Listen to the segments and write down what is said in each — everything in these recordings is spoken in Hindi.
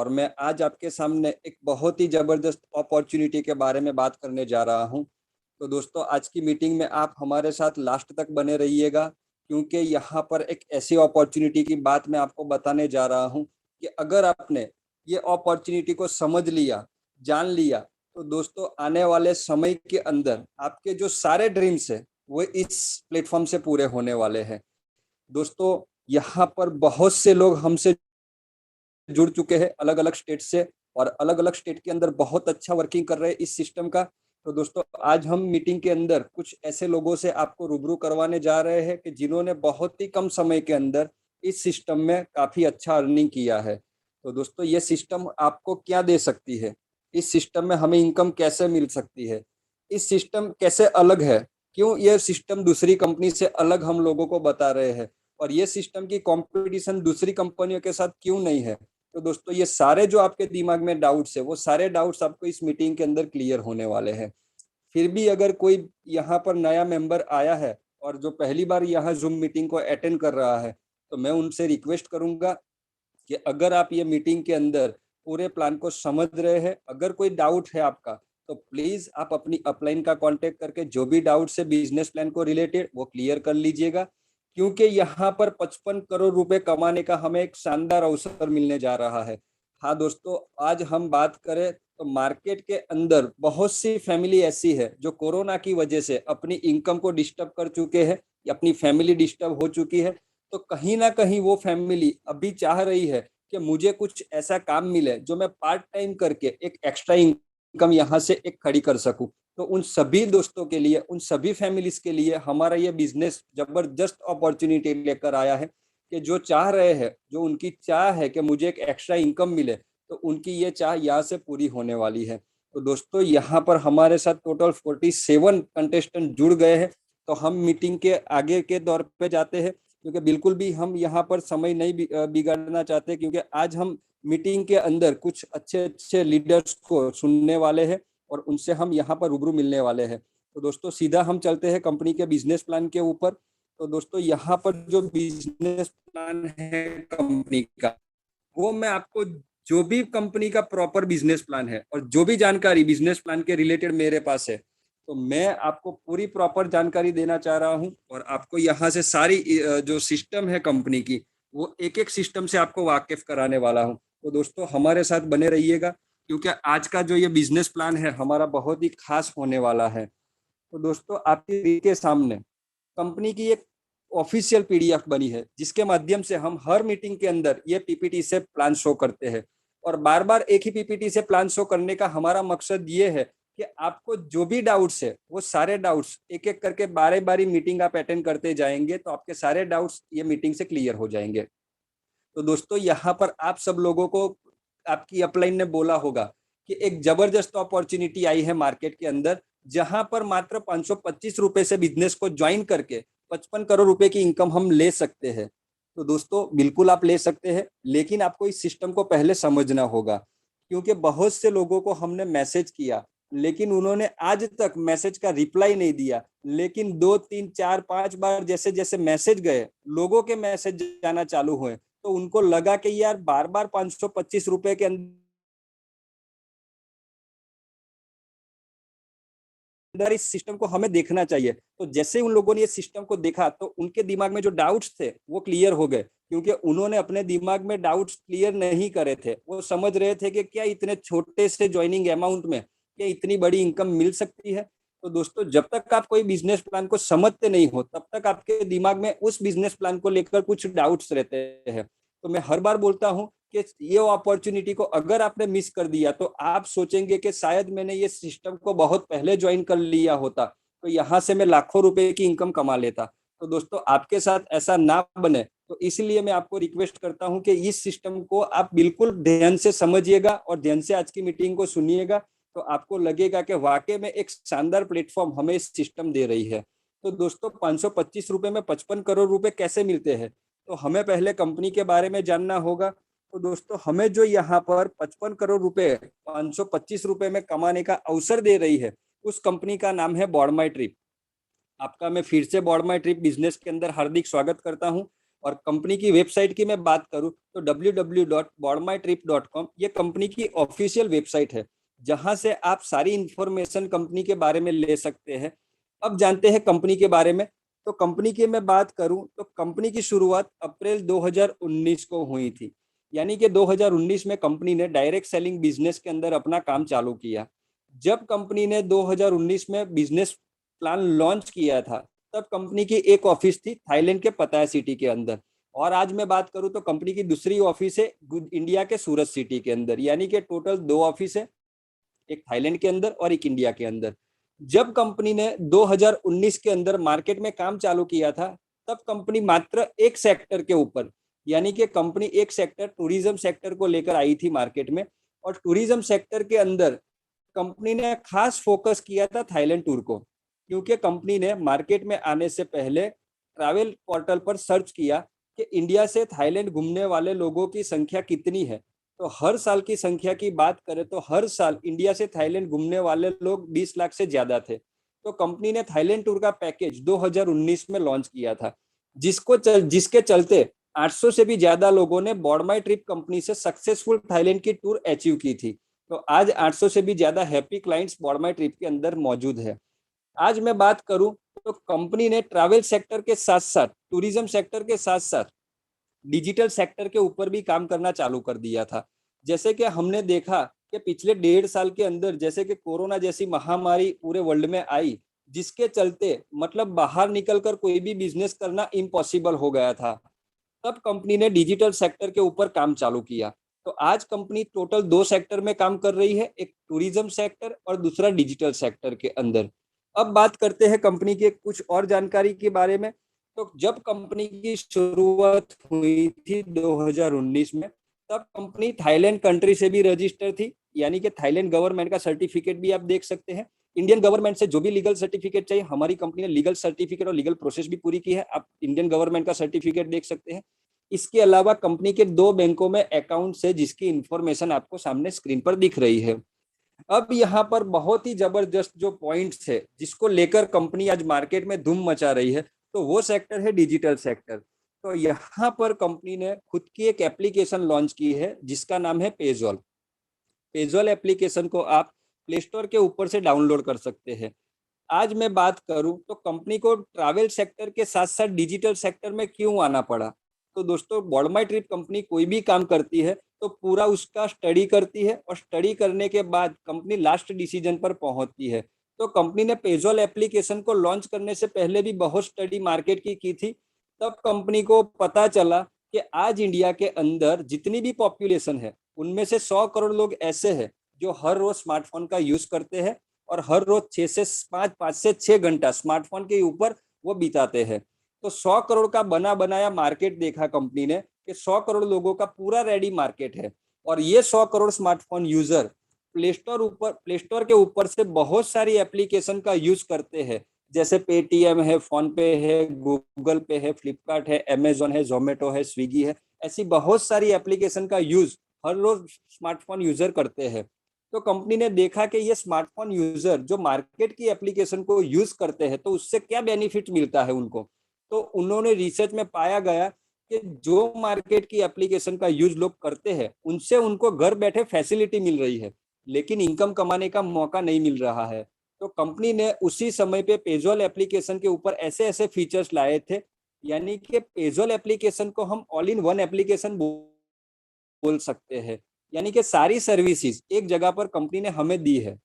और मैं आज आपके सामने एक बहुत ही ज़बरदस्त अपॉर्चुनिटी के बारे में बात करने जा रहा हूं। तो दोस्तों, आज की मीटिंग में आप हमारे साथ लास्ट तक बने रहिएगा, क्योंकि यहाँ पर एक ऐसी अपॉर्चुनिटी की बात मैं आपको बताने जा रहा हूँ कि अगर आपने ये अपॉर्चुनिटी को समझ लिया, जान लिया, तो दोस्तों आने वाले समय के अंदर आपके जो सारे ड्रीम्स है वो इस प्लेटफॉर्म से पूरे होने वाले हैं। दोस्तों, यहाँ पर बहुत से लोग हमसे जुड़ चुके हैं अलग अलग स्टेट से, और अलग अलग स्टेट के अंदर बहुत अच्छा वर्किंग कर रहे हैं इस सिस्टम का। तो दोस्तों, आज हम मीटिंग के अंदर कुछ ऐसे लोगों से आपको रूबरू करवाने जा रहे हैं कि जिन्होंने बहुत ही कम समय के अंदर इस सिस्टम में काफी अच्छा अर्निंग किया है। तो दोस्तों, ये सिस्टम आपको क्या दे सकती है, इस सिस्टम में हमें इनकम कैसे मिल सकती है, इस सिस्टम कैसे अलग है, क्यों ये सिस्टम दूसरी कंपनी से अलग हम लोगों को बता रहे हैं, और ये सिस्टम की कंपटीशन दूसरी कंपनियों के साथ क्यों नहीं है। तो दोस्तों, ये सारे जो आपके दिमाग में डाउट्स है वो सारे डाउट्स आपको इस मीटिंग के अंदर क्लियर होने वाले हैं। फिर भी अगर कोई यहाँ पर नया मेंबर आया है और जो पहली बार यहाँ जूम मीटिंग को अटेंड कर रहा है, तो मैं उनसे रिक्वेस्ट करूंगा कि अगर आप ये मीटिंग के अंदर पूरे प्लान को समझ रहे हैं, अगर कोई डाउट है आपका, तो प्लीज आप अपनी अपलाइन का कांटेक्ट करके जो भी डाउट्स है बिजनेस प्लान को रिलेटेड वो क्लियर कर लीजिएगा, क्योंकि यहाँ पर 55 करोड़ रुपए कमाने का हमें एक शानदार अवसर मिलने जा रहा है। हाँ दोस्तों, आज हम बात करें तो मार्केट के अंदर बहुत सी फैमिली ऐसी है जो कोरोना की वजह से अपनी इनकम को डिस्टर्ब कर चुके हैं, अपनी फैमिली डिस्टर्ब हो चुकी है। तो कहीं ना कहीं वो फैमिली अभी चाह रही है कि मुझे कुछ ऐसा काम मिले जो मैं पार्ट टाइम करके एक एक्स्ट्रा इनकम यहाँ से एक खड़ी कर सकूं। तो उन सभी दोस्तों के लिए, उन सभी फैमिलीज के लिए हमारा ये बिजनेस जबरदस्त अपॉर्चुनिटी लेकर आया है कि जो चाह रहे हैं, जो उनकी चाह है कि मुझे एक एक्स्ट्रा इनकम मिले, तो उनकी ये चाह यहाँ से पूरी होने वाली है। तो दोस्तों, यहाँ पर हमारे साथ टोटल 47 कंटेस्टेंट जुड़ गए हैं। तो हम मीटिंग के आगे के दौर पे जाते हैं, क्योंकि बिल्कुल भी हम यहाँ पर समय नहीं बिगाड़ना चाहते, क्योंकि आज हम मीटिंग के अंदर कुछ अच्छे अच्छे लीडर्स को सुनने वाले हैं और उनसे हम यहाँ पर रूबरू मिलने वाले हैं। तो दोस्तों, सीधा हम चलते हैं कंपनी के बिजनेस प्लान के ऊपर। तो दोस्तों, यहाँ पर जो बिजनेस प्लान है कंपनी का, वो मैं आपको, जो भी कंपनी का प्रॉपर बिजनेस प्लान है और जो भी जानकारी बिजनेस प्लान के रिलेटेड मेरे पास है, तो मैं आपको पूरी प्रॉपर जानकारी देना चाह रहा हूं, और आपको यहाँ से सारी जो सिस्टम है कंपनी की, वो एक एक सिस्टम से आपको वाकिफ कराने वाला हूं। तो दोस्तों, हमारे साथ बने रहिएगा, क्योंकि आज का जो ये बिजनेस प्लान है हमारा बहुत ही खास होने वाला है। तो दोस्तों, आपके सामने कंपनी की एक ऑफिशियल पीडीएफ बनी है, जिसके माध्यम से हम हर मीटिंग के अंदर ये पीपीटी से प्लान शो करते हैं। और बार बार एक ही पीपीटी से प्लान शो करने का हमारा मकसद ये है कि आपको जो भी डाउट्स है वो सारे डाउट्स एक एक करके बारी बारी मीटिंग आप अटेंड करते जाएंगे, तो आपके सारे डाउट्स ये मीटिंग से क्लियर हो जाएंगे। तो दोस्तों, यहाँ पर आप सब लोगों को आपकी अपलाइन ने बोला होगा कि एक जबरदस्त अपॉर्चुनिटी आई है मार्केट के अंदर, जहां पर मात्र 525 रुपए से बिजनेस को ज्वाइन करके 55 करोड़ रुपए की इनकम हम ले सकते हैं। तो दोस्तों, बिल्कुल आप ले सकते हैं, लेकिन आपको इस सिस्टम को पहले समझना होगा, क्योंकि बहुत से लोगों को हमने मैसेज किया, लेकिन उन्होंने आज तक मैसेज का रिप्लाई नहीं दिया। लेकिन 2 3 4 5 बार जैसे जैसे मैसेज गए, लोगों के मैसेज जाना चालू हुए, तो उनको लगा कि यार बार बार 525 रुपए के अंदर इस सिस्टम को हमें देखना चाहिए। तो जैसे उन लोगों ने ये सिस्टम को देखा, तो उनके दिमाग में जो डाउट्स थे वो क्लियर हो गए, क्योंकि उन्होंने अपने दिमाग में डाउट्स क्लियर नहीं करे थे। वो समझ रहे थे कि क्या इतने छोटे से ज्वाइनिंग अमाउंट में क्या इतनी बड़ी इनकम मिल सकती है। तो दोस्तों, जब तक आप कोई बिजनेस प्लान को समझते नहीं हो, तब तक आपके दिमाग में उस बिजनेस प्लान को लेकर कुछ डाउट्स रहते हैं। तो मैं हर बार बोलता हूं कि ये अपॉर्चुनिटी को अगर आपने मिस कर दिया, तो आप सोचेंगे कि शायद मैंने ये सिस्टम को बहुत पहले ज्वाइन कर लिया होता, तो यहाँ से मैं लाखों रुपए की इनकम कमा लेता। तो दोस्तों, आपके साथ ऐसा ना बने, तो इसलिए मैं आपको रिक्वेस्ट करता हूं कि इस सिस्टम को आप बिल्कुल ध्यान से समझिएगा और ध्यान से आज की मीटिंग को सुनिएगा। तो आपको लगेगा कि वाकई में एक शानदार प्लेटफॉर्म हमें इस सिस्टम दे रही है। तो दोस्तों, 525 रुपए में 55 करोड़ रुपए कैसे मिलते हैं, तो हमें पहले कंपनी के बारे में जानना होगा। तो दोस्तों, हमें जो यहाँ पर 55 करोड़ रुपए 525 रुपए में कमाने का अवसर दे रही है, उस कंपनी का नाम है बॉर्ड माई ट्रिप। आपका मैं फिर से बॉर्ड माई ट्रिप बिजनेस के अंदर हार्दिक स्वागत करता हूं। और कंपनी की वेबसाइट की मैं बात करूं तो www.bordmytrip.com ये कंपनी की ऑफिशियल वेबसाइट है, जहां से आप सारी इंफॉर्मेशन कंपनी के बारे में ले सकते हैं। अब जानते हैं कंपनी के बारे में। तो कंपनी की मैं बात करूं तो कंपनी की शुरुआत अप्रैल 2019 को हुई थी। यानी कि 2019 में कंपनी ने डायरेक्ट सेलिंग बिजनेस के अंदर अपना काम चालू किया। जब कंपनी ने 2019 में बिजनेस प्लान लॉन्च किया था, तब कंपनी की एक ऑफिस थी थाईलैंड के पताया सिटी के अंदर। और आज मैं बात करूं तो कंपनी की दूसरी ऑफिस है इंडिया के सूरत सिटी के अंदर। यानी कि टोटल 2 ऑफिस है, एक थाईलैंड के अंदर और एक इंडिया के अंदर। जब कंपनी ने 2019 के अंदर मार्केट में काम चालू किया था, तब कंपनी मात्र एक सेक्टर के ऊपर, यानी कि कंपनी एक सेक्टर टूरिज्म सेक्टर को लेकर आई थी मार्केट में। और टूरिज्म सेक्टर के अंदर कंपनी ने खास फोकस किया था थाईलैंड टूर को, क्योंकि कंपनी ने मार्केट में आने से पहले ट्रैवल पोर्टल पर सर्च किया कि इंडिया से थाईलैंड घूमने वाले लोगों की संख्या कितनी है। तो हर साल की संख्या की बात करें तो हर साल इंडिया से थाईलैंड घूमने वाले लोग 20 लाख से ज्यादा थे। तो कंपनी ने थाईलैंड टूर का पैकेज 2019 में लॉन्च किया था, जिसके चलते 800 से भी ज्यादा लोगों ने बॉर्ड माई ट्रिप कंपनी से सक्सेसफुल थाईलैंड की टूर अचीव की थी। तो आज 800 से भी ज्यादा हैप्पी क्लाइंट्स बॉर्ड माई ट्रिप के अंदर मौजूद है। आज मैं बात करूं तो कंपनी ने ट्रैवल सेक्टर के साथ साथ, टूरिज्म सेक्टर के साथ साथ डिजिटल सेक्टर के ऊपर भी काम करना चालू कर दिया था। जैसे कि हमने देखा कि पिछले 1.5 साल के अंदर जैसे कि कोरोना जैसी महामारी पूरे वर्ल्ड में आई, जिसके चलते मतलब बाहर निकलकर कोई भी बिजनेस करना इम्पॉसिबल हो गया था। तब कंपनी ने डिजिटल सेक्टर के ऊपर काम चालू किया। तो आज कंपनी टोटल 2 सेक्टर में काम कर रही है, एक टूरिज्म सेक्टर और दूसरा डिजिटल सेक्टर के अंदर। अब बात करते हैं कंपनी के कुछ और जानकारी के बारे में। तो जब कंपनी की शुरुआत हुई थी 2019 में, तब कंपनी थाईलैंड कंट्री से भी रजिस्टर थी, यानी कि थाईलैंड गवर्नमेंट का सर्टिफिकेट भी आप देख सकते हैं। इंडियन गवर्नमेंट से जो भी लीगल सर्टिफिकेट चाहिए, हमारी कंपनी ने लीगल सर्टिफिकेट और लीगल प्रोसेस भी पूरी की है। आप इंडियन गवर्नमेंट का सर्टिफिकेट देख सकते हैं। इसके अलावा कंपनी के 2 बैंकों में अकाउंट है, जिसकी इंफॉर्मेशन आपको सामने स्क्रीन पर दिख रही है। अब यहाँ पर बहुत ही जबरदस्त जो पॉइंट्स है जिसको लेकर कंपनी आज मार्केट में धूम मचा रही है, तो वो सेक्टर है डिजिटल सेक्टर। तो यहाँ पर कंपनी ने खुद की एक एप्लीकेशन लॉन्च की है, जिसका नाम है पेजॉल। पेजॉल एप्लीकेशन को आप प्ले स्टोर के ऊपर से डाउनलोड कर सकते हैं। आज मैं बात करूं तो कंपनी को ट्रैवल सेक्टर के साथ साथ डिजिटल सेक्टर में क्यों आना पड़ा। तो दोस्तों, बॉर्ड माई ट्रिप कंपनी कोई भी काम करती है तो पूरा उसका स्टडी करती है, और स्टडी करने के बाद कंपनी लास्ट डिसीजन पर पहुंचती है। तो कंपनी ने पेजॉल एप्लीकेशन को लॉन्च करने से पहले भी बहुत स्टडी मार्केट की थी। तब कंपनी को पता चला कि आज इंडिया के अंदर जितनी भी पॉपुलेशन है, उनमें से 100 करोड़ लोग ऐसे हैं जो हर रोज स्मार्टफोन का यूज करते हैं, और हर रोज 5 से 6 घंटा स्मार्टफोन के ऊपर वो बिताते हैं। तो 100 करोड़ का बना बनाया मार्केट देखा कंपनी ने कि 100 करोड़ लोगों का पूरा रेडी मार्केट है। और ये 100 crore smartphone user play store के ऊपर से बहुत सारी एप्लीकेशन का यूज करते हैं, जैसे पेटीएम है, फोन पे है, गूगल पे है, फ्लिपकार्ट है, अमेजोन है, जोमेटो है, स्विगी है। ऐसी बहुत सारी एप्लीकेशन का यूज हर रोज स्मार्टफोन यूजर करते हैं। तो कंपनी ने देखा कि ये स्मार्टफोन यूजर जो मार्केट की एप्लीकेशन को यूज करते हैं, तो उससे क्या बेनिफिट मिलता है उनको। तो उन्होंने रिसर्च में पाया गया कि जो मार्केट की एप्लीकेशन का यूज लोग करते हैं, उनसे उनको घर बैठे फैसिलिटी मिल रही है, लेकिन इनकम कमाने का मौका नहीं मिल रहा है। तो कंपनी ने उसी समय पे पेजॉल एप्लीकेशन के ऊपर ऐसे ऐसे फीचर्स लाए थे, यानी कि पेजॉल एप्लीकेशन को हम ऑल इन वन एप्लीकेशन बोल सकते हैं। यानी कि सारी सर्विसेज एक जगह पर कंपनी ने हमें दी है।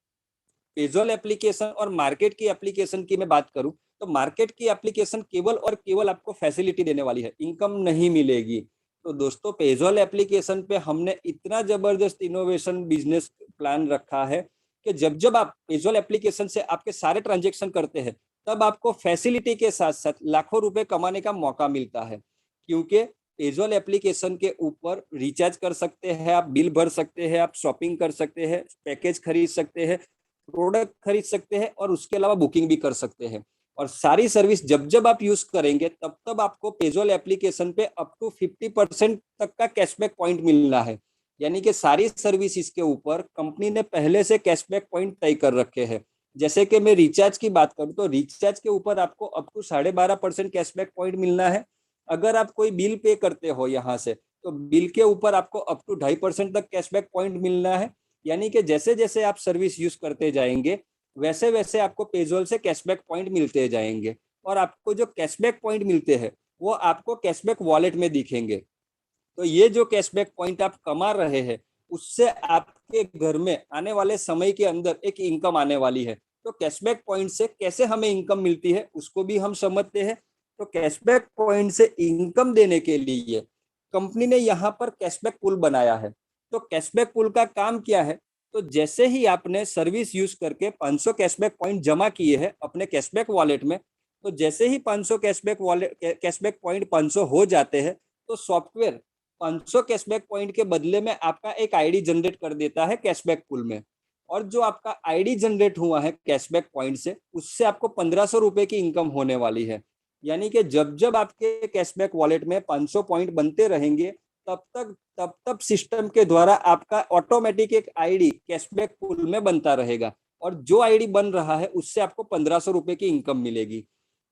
पेजॉल एप्लीकेशन और मार्केट की एप्लीकेशन की मैं बात करूं तो मार्केट की एप्लीकेशन केवल और केवल आपको फैसिलिटी देने वाली है, इनकम नहीं मिलेगी। तो दोस्तों, पेजॉल एप्लीकेशन पे हमने इतना जबरदस्त इनोवेशन बिजनेस प्लान रखा है कि जब जब आप पेजॉल एप्लीकेशन से आपके सारे ट्रांजेक्शन करते हैं, तब आपको फैसिलिटी के साथ साथ लाखों रुपए कमाने का मौका मिलता है। क्योंकि पेजॉल एप्लीकेशन के ऊपर रिचार्ज कर सकते हैं, आप बिल भर सकते हैं, आप शॉपिंग कर सकते हैं, पैकेज खरीद सकते हैं, प्रोडक्ट खरीद सकते हैं, और उसके अलावा बुकिंग भी कर सकते हैं। और सारी सर्विस जब जब आप यूज करेंगे, तब तब आपको पेजॉल एप्लीकेशन पे अप टू 50% तक का कैशबैक पॉइंट मिलना है। यानी कि सारी सर्विस इसके ऊपर कंपनी ने पहले से कैशबैक पॉइंट तय कर रखे हैं। जैसे कि मैं रिचार्ज की बात करूं तो रिचार्ज के ऊपर आपको अप टू 12.5% कैशबैक पॉइंट मिलना है। अगर आप कोई बिल पे करते हो यहाँ से, तो बिल के ऊपर आपको अप टू 2.5% तक कैशबैक पॉइंट मिलना है। यानी कि जैसे जैसे आप सर्विस यूज करते जाएंगे, वैसे वैसे आपको पेजोल से कैशबैक पॉइंट मिलते जाएंगे। और आपको जो कैशबैक पॉइंट मिलते हैं वो आपको कैशबैक वॉलेट में दिखेंगे। तो ये जो कैशबैक पॉइंट आप कमा रहे हैं, उससे आपके घर में आने वाले समय के अंदर एक इनकम आने वाली है। तो कैशबैक पॉइंट से कैसे हमें इनकम मिलती है उसको भी हम समझते हैं। तो कैशबैक पॉइंट से इनकम देने के लिए कंपनी ने यहाँ पर कैशबैक पूल बनाया है। तो कैशबैक पूल का काम क्या है? तो जैसे ही आपने सर्विस यूज करके 500 कैशबैक पॉइंट जमा किए हैं अपने कैशबैक वॉलेट में, तो जैसे ही 500 कैशबैक पॉइंट 500 हो जाते हैं, तो सॉफ्टवेयर 500 कैशबैक पॉइंट के बदले में आपका एक आईडी जनरेट कर देता है कैशबैक पूल में। और जो आपका आईडी जनरेट हुआ है कैशबैक पॉइंट से, उससे आपको 1500 रुपए की इनकम होने वाली है। यानी कि जब जब आपके कैशबैक वॉलेट में 500 पॉइंट बनते रहेंगे, तब तब सिस्टम के द्वारा आपका ऑटोमेटिक एक आईडी कैशबैक पूल में बनता रहेगा। और जो आईडी बन रहा है उससे आपको 1500 रुपए की इनकम मिलेगी।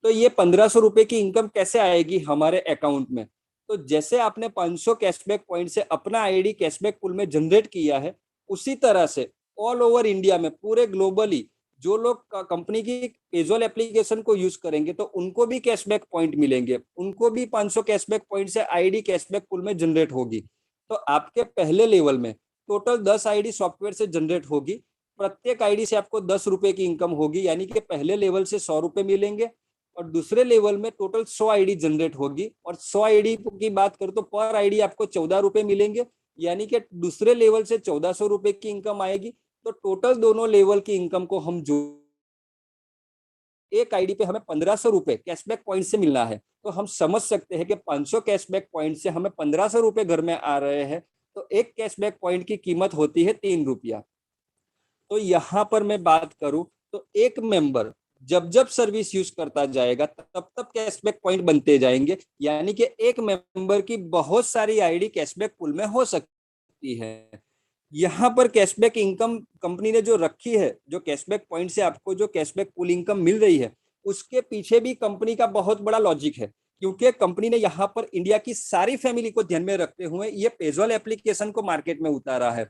तो ये 1500 रुपए की इनकम कैसे आएगी हमारे अकाउंट में? तो जैसे आपने 500 कैशबैक पॉइंट से अपना आईडी कैशबैक पूल में जनरेट किया है, उसी तरह से ऑल ओवर इंडिया में पूरे ग्लोबली जो लोग कंपनी की पेजोल एप्लीकेशन को यूज करेंगे, तो उनको भी कैशबैक पॉइंट मिलेंगे। उनको भी 500 कैशबैक पॉइंट से आईडी कैशबैक पूल में जनरेट होगी। तो आपके पहले लेवल में टोटल 10 आईडी सॉफ्टवेयर से जनरेट होगी। प्रत्येक आईडी से आपको 10 रुपए की इनकम होगी, यानी कि पहले लेवल से 100 रुपए मिलेंगे। और दूसरे लेवल में टोटल 100 आईडी जनरेट होगी, और 100 आईडी की बात करें तो पर आईडी आपको 14 रुपए मिलेंगे। यानी कि दूसरे लेवल से 1400 रुपए की इनकम आएगी। तो टोटल दोनों लेवल की इनकम को हम जो एक आईडी पे हमें 1500 रुपए कैशबैक पॉइंट से मिलना है। तो हम समझ सकते हैं कि 500 कैशबैक पॉइंट से हमें 1500 रुपए घर में आ रहे हैं। तो एक कैशबैक पॉइंट की कीमत होती है 3 रुपया। तो यहाँ पर मैं बात करूं तो एक मेंबर जब जब सर्विस यूज करता जाएगा, तब तब कैशबैक पॉइंट बनते जाएंगे। यानी कि एक मेंबर की बहुत सारी आईडी कैशबैक पूल में हो सकती है। यहाँ पर कैशबैक इनकम कंपनी ने जो रखी है, जो कैशबैक पॉइंट से आपको जो कैशबैक पूल इनकम मिल रही है, उसके पीछे भी कंपनी का बहुत बड़ा लॉजिक है। क्योंकि कंपनी ने यहाँ पर इंडिया की सारी फैमिली को ध्यान में रखते हुए ये पेजोल एप्लीकेशन को मार्केट में उतारा है।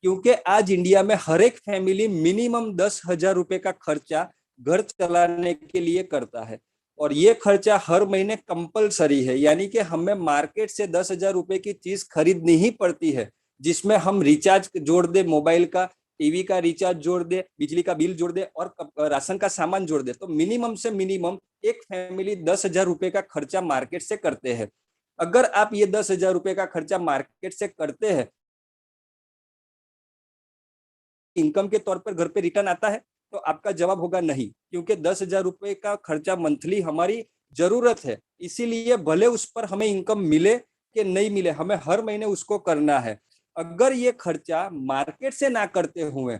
क्योंकि आज इंडिया में हर एक फैमिली मिनिमम 10,000 रुपए का खर्चा घर चलाने के लिए करता है। और ये खर्चा हर महीने कंपलसरी है। यानी कि हमें मार्केट से 10,000 रुपए की चीज खरीदनी ही पड़ती है, जिसमें हम रिचार्ज जोड़ दे, मोबाइल का, टीवी का रिचार्ज जोड़ दे, बिजली का बिल जोड़ दे और राशन का सामान जोड़ दे। तो मिनिमम से मिनिमम एक फैमिली 10,000 रुपए का खर्चा मार्केट से करते हैं। अगर आप ये 10,000 रुपए का खर्चा मार्केट से करते हैं, इनकम के तौर पर घर पे रिटर्न आता है? तो आपका जवाब होगा नहीं, क्योंकि 10,000 रुपए का खर्चा मंथली हमारी जरूरत है। इसीलिए भले उस पर हमें इनकम मिले कि नहीं मिले, हमें हर महीने उसको करना है। अगर ये खर्चा मार्केट से ना करते हुए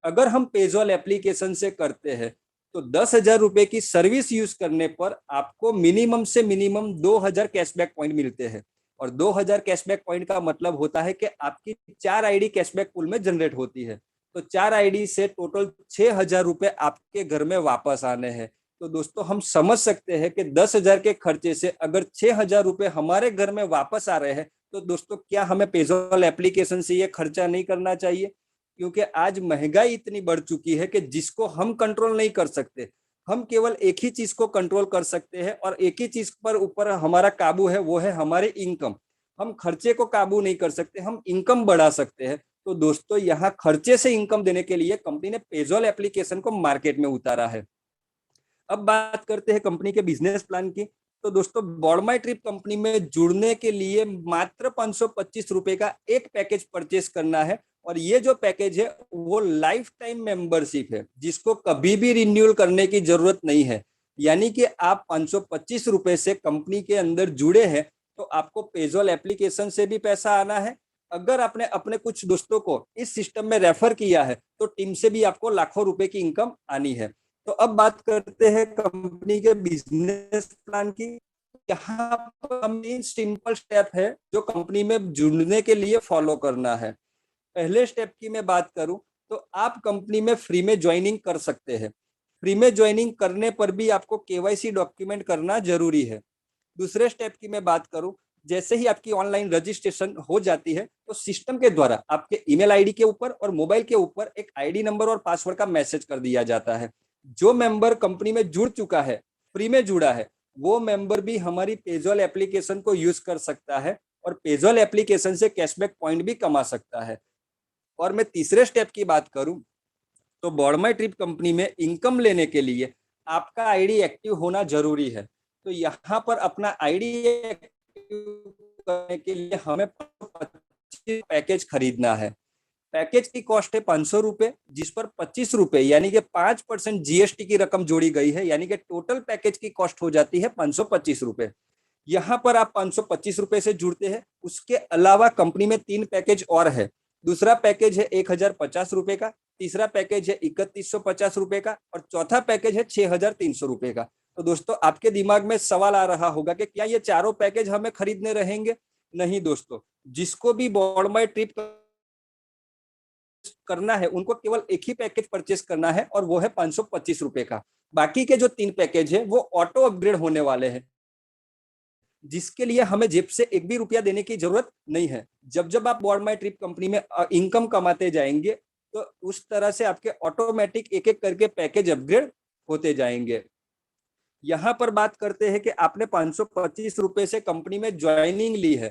अगर हम पेजोल एप्लीकेशन से करते हैं, तो 10,000 रुपए की सर्विस यूज करने पर आपको मिनिमम से मिनिमम 2,000 कैशबैक पॉइंट मिलते हैं। और 2,000 कैशबैक पॉइंट का मतलब होता है कि आपकी 4 आईडी कैशबैक पूल में जनरेट होती है। तो 4 आईडी से टोटल 6,000 रुपए आपके घर में वापस आने हैं। तो दोस्तों हम समझ सकते हैं कि 10,000 के खर्चे से अगर 6,000 रुपए हमारे घर में वापस आ रहे हैं, तो दोस्तों क्या हमें पेजोल एप्लीकेशन से ये खर्चा नहीं करना चाहिए? क्योंकि आज महंगाई इतनी बढ़ चुकी है कि जिसको हम कंट्रोल नहीं कर सकते। हम केवल एक ही चीज को कंट्रोल कर सकते हैं, और एक ही चीज पर ऊपर हमारा काबू है, वो है हमारी इनकम। हम खर्चे को काबू नहीं कर सकते, हम इनकम बढ़ा सकते हैं। तो दोस्तों यहाँ खर्चे से इनकम देने के लिए कंपनी ने पेजोल एप्लीकेशन को मार्केट में उतारा है। अब बात करते हैं कंपनी के बिजनेस प्लान की। तो दोस्तों बॉर्ड माई ट्रिप कंपनी में जुड़ने के लिए मात्र 525 रुपए का एक पैकेज परचेस करना है। और ये जो पैकेज है वो लाइफ टाइम मेंबरशिप है, जिसको कभी भी रिन्यूअल करने की जरूरत नहीं है। यानी कि आप 525 रुपए से कंपनी के अंदर जुड़े हैं, तो आपको पेजोल एप्लीकेशन से भी पैसा आना है। अगर आपने अपने कुछ दोस्तों को इस सिस्टम में रेफर किया है, तो टीम से भी आपको लाखों रुपए की इनकम आनी है। तो अब बात करते हैं कंपनी के बिजनेस प्लान की। यहाँ पर मेन सिंपल स्टेप है जो कंपनी में जुड़ने के लिए फॉलो करना है। पहले स्टेप की मैं बात करूं तो आप कंपनी में फ्री में ज्वाइनिंग कर सकते हैं। फ्री में ज्वाइनिंग करने पर भी आपको केवाईसी डॉक्यूमेंट करना जरूरी है। दूसरे स्टेप की मैं बात करूं, जैसे ही आपकी ऑनलाइन रजिस्ट्रेशन हो जाती है तो सिस्टम के द्वारा आपके ईमेल आईडी के ऊपर और मोबाइल के ऊपर एक आईडी नंबर और पासवर्ड का मैसेज कर दिया जाता है। जो मेंबर कंपनी में जुड़ चुका है, फ्री में जुड़ा है, वो मेंबर भी हमारी पेजॉल एप्लीकेशन को यूज कर सकता है और पेजॉल एप्लीकेशन से कैशबैक पॉइंट भी कमा सकता है। और मैं तीसरे स्टेप की बात करूं तो बॉडमाई ट्रिप कंपनी में इनकम लेने के लिए आपका आईडी एक्टिव होना जरूरी है। तो यहाँ पर अपना आईडी एक्टिव करने के लिए हमें 25 पैकेज खरीदना है। पैकेज की कॉस्ट है 500 रुपए, जिस पर 25 रुपए यानी कि 5% जीएसटी की रकम जोड़ी गई है, यानी कि टोटल पैकेज की कॉस्ट हो जाती है 525 रुपए। यहाँ पर आप 525 रुपए से जुड़ते हैं। उसके अलावा कंपनी में 3 पैकेज और है। दूसरा पैकेज है 1050 रुपए का, तीसरा पैकेज है 3150 रुपए का और चौथा पैकेज है 6300 रुपए का। तो दोस्तों आपके दिमाग में सवाल आ रहा होगा कि क्या ये चारों पैकेज हमें खरीदने रहेंगे? नहीं दोस्तों, जिसको भी बॉडमाई ट्रिप करना है उनको केवल एक ही पैकेज परचेस करना है और वो है 525 रुपए का। बाकी के जो 3 पैकेज है वो ऑटो अपग्रेड होने वाले हैं, जिसके लिए हमें जेब से एक भी रुपया देने की जरूरत नहीं है। जब जब आप बॉडमाई ट्रिप कंपनी में इनकम कमाते जाएंगे तो उस तरह से आपके ऑटोमेटिक एक एक करके पैकेज अपग्रेड होते जाएंगे। यहाँ पर बात करते हैं कि आपने 525 रुपए से कंपनी में ज्वाइनिंग ली है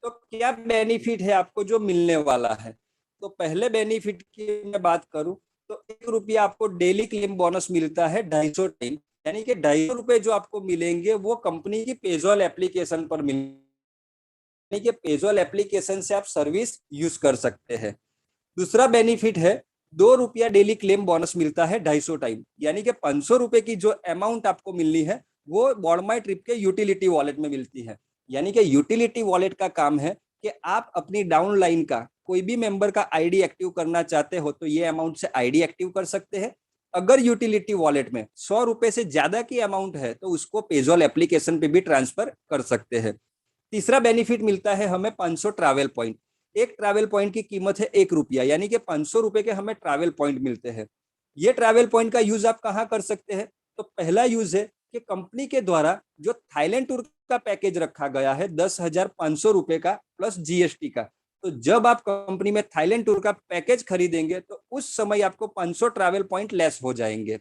तो क्या बेनिफिट है आपको जो मिलने वाला है। तो पहले बेनिफिट की मैं बात करूं तो 1 रुपया आपको डेली क्लेम बोनस मिलता है 250 टाइम, यानी कि 250 रुपए जो आपको मिलेंगे वो कंपनी की पेजॉल एप्लीकेशन पर मिलेंगे, यानी कि पेजॉल एप्लीकेशन से आप सर्विस यूज कर सकते हैं। दूसरा बेनिफिट है 2 रुपया डेली क्लेम बोनस मिलता है 250 टाइम, यानी कि 500 रुपए की जो अमाउंट आपको मिलनी है वो बॉडमाई ट्रिप के यूटिलिटी वॉलेट में मिलती है। यानी कि यूटिलिटी वॉलेट का काम है कि आप अपनी डाउनलाइन का कोई भी मेंबर का आईडी एक्टिव करना चाहते हो तो ये अमाउंट से आईडी एक्टिव कर सकते हैं। अगर यूटिलिटी वॉलेट में 100 रुपए से ज्यादा की अमाउंट है तो उसको पेजॉल एप्लीकेशन पे भी ट्रांसफर कर सकते हैं। तीसरा बेनिफिट मिलता है हमें 500 ट्रैवल पॉइंट। एक ट्रैवल पॉइंट की कीमत है 1 रुपया, यानी कि 500 रुपए के हमें ट्रैवल पॉइंट मिलते हैं। ये ट्रैवल पॉइंट का यूज आप कहाँ कर सकते हैं? तो पहला यूज है कि कंपनी के द्वारा जो थाईलैंड टूर का पैकेज रखा गया है 10,500 रुपए का प्लस जीएसटी का, तो जब आप कंपनी में थाईलैंड टूर का पैकेज खरीदेंगे तो उस समय आपको 500 ट्रैवल पॉइंट लेस हो जाएंगे।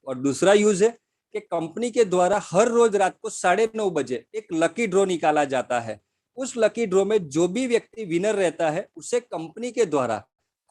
और दूसरा यूज है कि कंपनी के द्वारा हर रोज रात को 9:30 बजे एक लकी ड्रॉ निकाला जाता है। उस लकी ड्रॉ में जो भी व्यक्ति विनर रहता है उसे कंपनी के द्वारा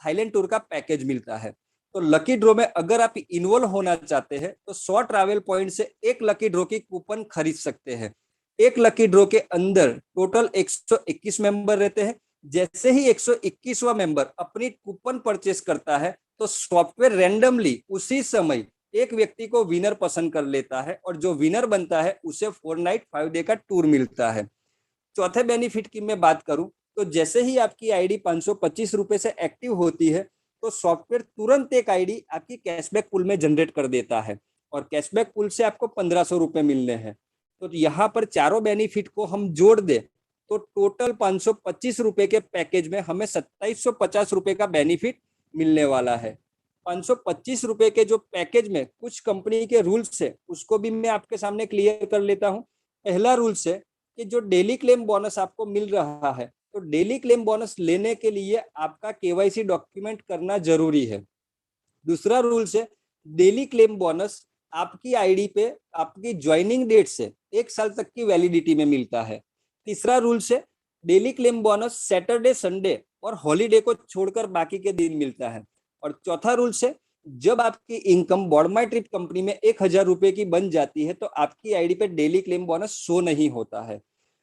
थाईलैंड टूर का पैकेज मिलता है। तो लकी ड्रॉ में अगर आप इन्वॉल्व होना चाहते हैं तो 100 ट्रैवल पॉइंट से एक लकी ड्रॉ की कूपन खरीद सकते हैं। एक लकी ड्रॉ के अंदर टोटल 121 मेंबर रहते हैं। जैसे ही 121वां मेंबर अपनी कूपन परचेस करता है तो सॉफ्टवेयर रैंडमली उसी समय एक व्यक्ति को विनर पसंद कर लेता है और जो विनर बनता है उसे 4 नाइट 5 डे का टूर मिलता है। चौथे बेनिफिट की मैं बात करूं तो जैसे ही आपकी आईडी 525 रुपए से एक्टिव होती है तो सॉफ्टवेयर तुरंत एक आईडी आपकी कैशबैक पूल में जनरेट कर देता है और कैशबैक पूल से आपको 1500 रुपए मिलने हैं। तो यहाँ पर चारों बेनिफिट को हम जोड़ दे तो टोटल 525 रुपए के पैकेज में हमें 2750 रुपए का बेनिफिट मिलने वाला है। 525 रुपए के जो पैकेज में कुछ कंपनी के रूल्स है उसको भी मैं आपके सामने क्लियर कर लेता हूँ। पहला रूल्स है कि जो डेली क्लेम बोनस आपको मिल रहा है तो डेली क्लेम बोनस लेने के लिए आपका केवाईसी डॉक्यूमेंट करना जरूरी है। दूसरा रूल्स है डेली क्लेम बोनस आपकी आईडी पे आपकी ज्वाइनिंग डेट से 1 साल तक की वैलिडिटी में मिलता है। तीसरा रूल्स है daily claim bonus Saturday Sunday और हॉलीडे को छोड़कर बाकी के दिन मिलता है। और चौथा रूल्स है जब आपकी इनकम बॉडमाई ट्रिप कंपनी में 1000 रुपए की बन जाती है तो आपकी आईडी पे डेली क्लेम बोनस शो नहीं होता है।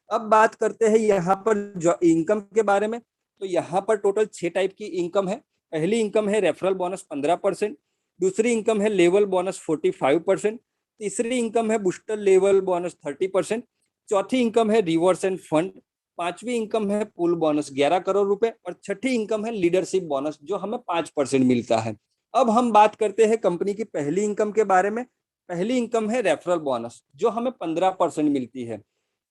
अब बात करते हैं यहाँ पर जो इनकम के बारे में। तो यहाँ पर टोटल 6 टाइप की इनकम है। पहली इनकम है रेफरल बोनस 15%, दूसरी इनकम है लेवल बोनस 45%, तीसरी इनकम है बूस्टर लेवल बोनस 30%, चौथी इनकम है रिवॉर्ड्स एंड फंड, पांचवी इनकम है पूल बोनस 11 करोड़ रुपए और छठी इनकम है लीडरशिप बोनस जो हमें 5% मिलता है। अब हम बात करते हैं कंपनी की पहली इनकम के बारे में। पहली इनकम है रेफरल बोनस जो हमें 15% मिलती है।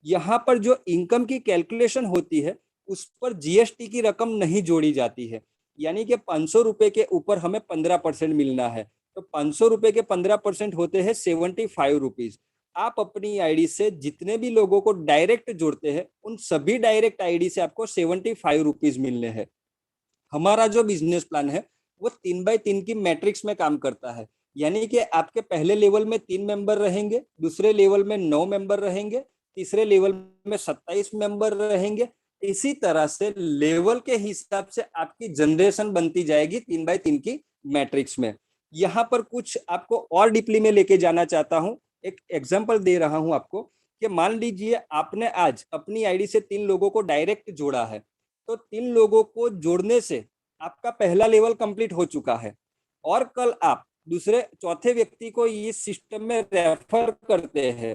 यहाँ पर जो इनकम की कैलकुलेशन होती है उस पर जीएसटी की रकम नहीं जोड़ी जाती है, यानी कि 500 रुपए के ऊपर हमें 15% मिलना है। तो 500 रुपए के 15% होते हैं 75 रुपीज। आप अपनी आईडी से जितने भी लोगों को डायरेक्ट जोड़ते हैं उन सभी डायरेक्ट आईडी से आपको 75 रुपीज मिलने हैं। हमारा जो बिजनेस प्लान है वो 3x3 की मैट्रिक्स में काम करता है, यानी कि आपके पहले लेवल में 3 मेंबर रहेंगे, दूसरे लेवल में 9 मेंबर रहेंगे, तीसरे लेवल में 27 मेंबर रहेंगे। इसी तरह से लेवल के हिसाब से आपकी जनरेशन बनती जाएगी 3x3 की मैट्रिक्स में। यहाँ पर कुछ आपको और डीपली में लेके जाना चाहता हूँ। एक एग्जांपल दे रहा हूँ आपको कि मान लीजिए आपने आज अपनी आईडी से 3 लोगों को डायरेक्ट जोड़ा है, तो 3 लोगों को जोड़ने से आपका पहला लेवल कंप्लीट हो चुका है, और कल आप दूसरे चौथे व्यक्ति को इस सिस्टम में रेफर करते हैं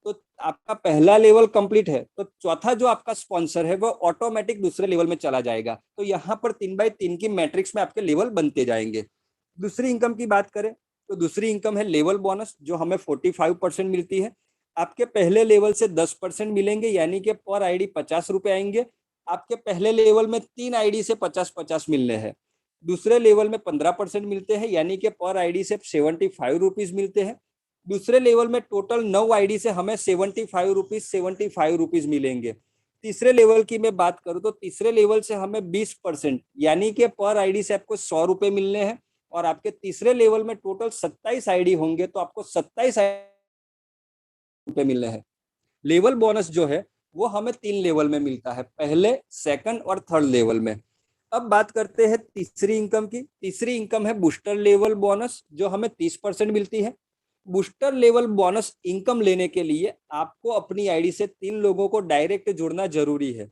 तो आपका पहला लेवल कंप्लीट है, तो चौथा जो आपका स्पॉन्सर है वो ऑटोमेटिक दूसरे लेवल में चला जाएगा। तो यहाँ पर 3x3 की मैट्रिक्स में आपके लेवल बनते जाएंगे। दूसरी इनकम की बात करें तो दूसरी इनकम है लेवल बोनस, जो हमें 45% मिलती है। आपके पहले लेवल से 10% मिलेंगे, यानी कि पर आईडी 50 रुपए आएंगे। आपके पहले लेवल में 3 आईडी से 50-50 मिलने हैं। दूसरे लेवल में 15% मिलते हैं, यानी कि पर आईडी से 75 रुपीज मिलते हैं। दूसरे लेवल में टोटल 9 आईडी से हमें 75 रुपीज मिलेंगे। तीसरे लेवल की मैं बात करूं तो तीसरे लेवल से हमें 20%, यानी कि पर आईडी से आपको 100 रुपए मिलने हैं। और आपके तीसरे लेवल में टोटल 27 आईडी होंगे तो आपको 27 रुपए मिलने हैं। लेवल बोनस जो है वो हमें 3 लेवल में मिलता है, पहले, सेकंड और थर्ड लेवल में। अब बात करते हैं तीसरी इनकम की। तीसरी इनकम है बूस्टर लेवल बोनस, जो हमें 30% मिलती है। बूस्टर लेवल बोनस इनकम लेने के लिए आपको अपनी आईडी से 3 लोगों को डायरेक्ट जोड़ना जरूरी है।